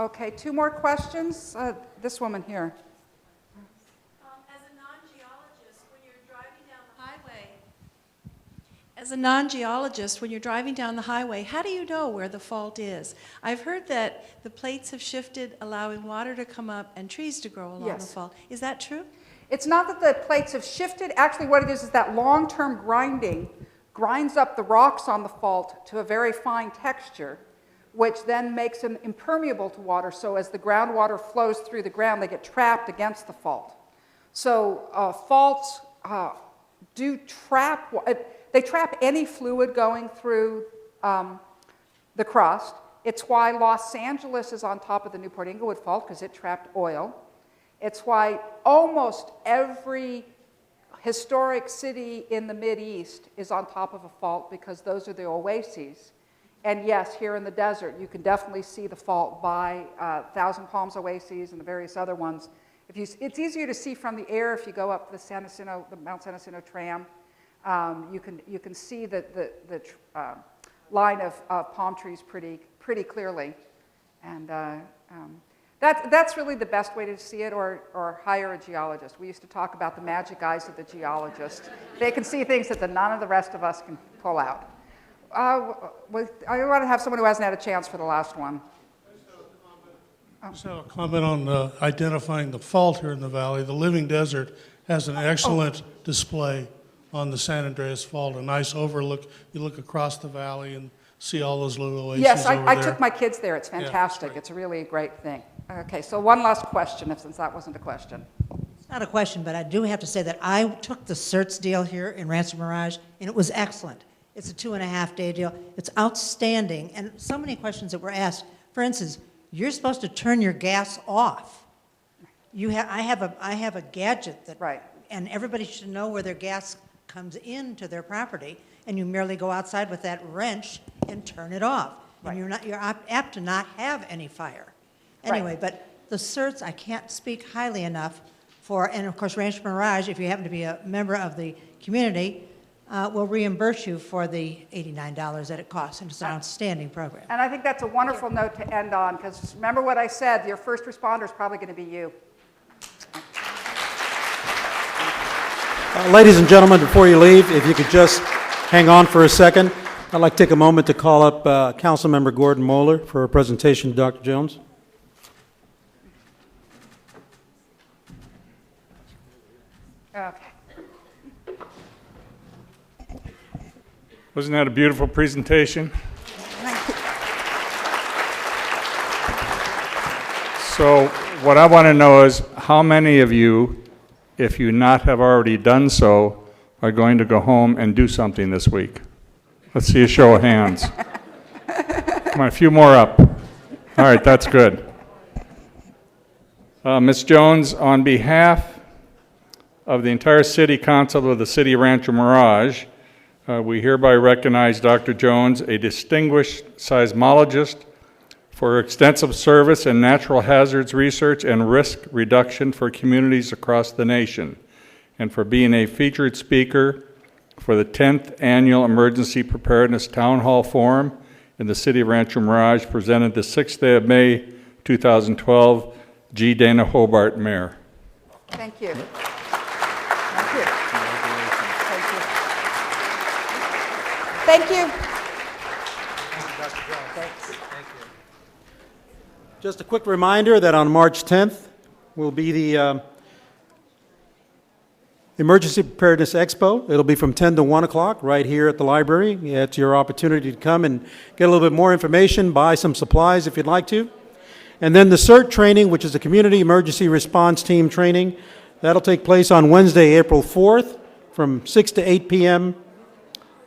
Speaker 3: Okay, 2 more questions. This woman here.
Speaker 21: As a non-geologist, when you're driving down the highway, how do you know where the fault is? I've heard that the plates have shifted, allowing water to come up and trees to grow along the fault. Is that true?
Speaker 3: It's not that the plates have shifted. Actually, what it is that long-term grinding grinds up the rocks on the fault to a very fine texture, which then makes them impermeable to water. So as the groundwater flows through the ground, they get trapped against the fault. So faults do trap, they trap any fluid going through the crust. It's why Los Angeles is on top of the Newport Inglewood Fault, because it trapped oil. It's why almost every historic city in the Mideast is on top of a fault, because those are the oases. And yes, here in the desert, you can definitely see the fault by Thousand Palms oases and the various other ones. It's easier to see from the air if you go up the Mount San Jacinto tram. You can see the line of palm trees pretty clearly, and that's really the best way to see it, or hire a geologist. We used to talk about the magic eyes of the geologist. They can see things that none of the rest of us can pull out. I want to have someone who hasn't had a chance for the last one.
Speaker 4: Just have a comment on identifying the fault here in the valley. The Living Desert has an excellent display on the San Andreas Fault, a nice overlook. You look across the valley and see all those little oases.
Speaker 3: Yes,
Speaker 4: over
Speaker 3: I
Speaker 4: there.
Speaker 3: took my kids there. It's fantastic. It's a really great thing. Okay, so one last question, since that wasn't a question.
Speaker 13: It's not a question, but I do have to say that I took the CERTS deal here in Rancho Mirage, and it was excellent. It's a 2.5-day deal. It's outstanding, and so many questions that were asked. For instance, you're supposed to turn your gas off. I have a gadget that,
Speaker 3: right,
Speaker 13: and everybody should know where their gas comes into their property, and you merely go outside with that wrench and turn it off. Right. And you're apt to not have any fire. Anyway, right. But the certs, I can't speak highly enough for, and of course Rancho Mirage, if you happen to be a member of the community, will reimburse you for the $89 that it costs, and it's an outstanding program.
Speaker 3: And I think that's a wonderful note to end on, because remember what I said, your first responder is probably going to be you.
Speaker 1: Ladies and gentlemen, before you leave, if you could just hang on for a second, I'd like to take a moment to call up Councilmember Gordon Moeller for a presentation to Dr. Jones.
Speaker 3: Okay.
Speaker 20: Wasn't that a beautiful presentation? So what I want to know is how many of you, if you not have already done so, are going to go home and do something this week? Let's see a show of hands. Come on, a few more up. All right, that's good. Ms. Jones, on behalf of the entire City Council of the City of Rancho Mirage, we hereby recognize Dr. Jones, a distinguished seismologist, for her extensive service in natural hazards research and risk reduction for communities across the nation, and for being a featured speaker for the 10th Annual Emergency Preparedness Town Hall Forum in the City of Rancho Mirage, presented the 6th day of May, 2012, G. Dana Hobart, Mayor.
Speaker 3: Thank you. Thank you.
Speaker 1: Just a quick reminder that on March 10th will be the Emergency Preparedness Expo. It'll be from 10 to 1 o'clock right here at the library. It's your opportunity to come and get a little bit more information, buy some supplies if you'd like to. And then the CERT training, which is the Community Emergency Response Team training, that'll take place on Wednesday, April 4th from 6 to 8 p.m.,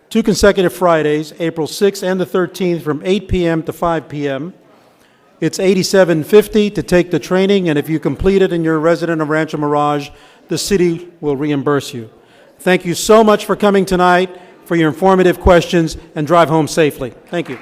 Speaker 1: 2 consecutive Fridays, April 6th and the 13th from 8 p.m. to 5 p.m. It's $87.50 to take the training, and if you complete it and you're a resident of Rancho Mirage, the city will reimburse you. Thank you so much for coming tonight, for your informative questions, and drive home safely. Thank you.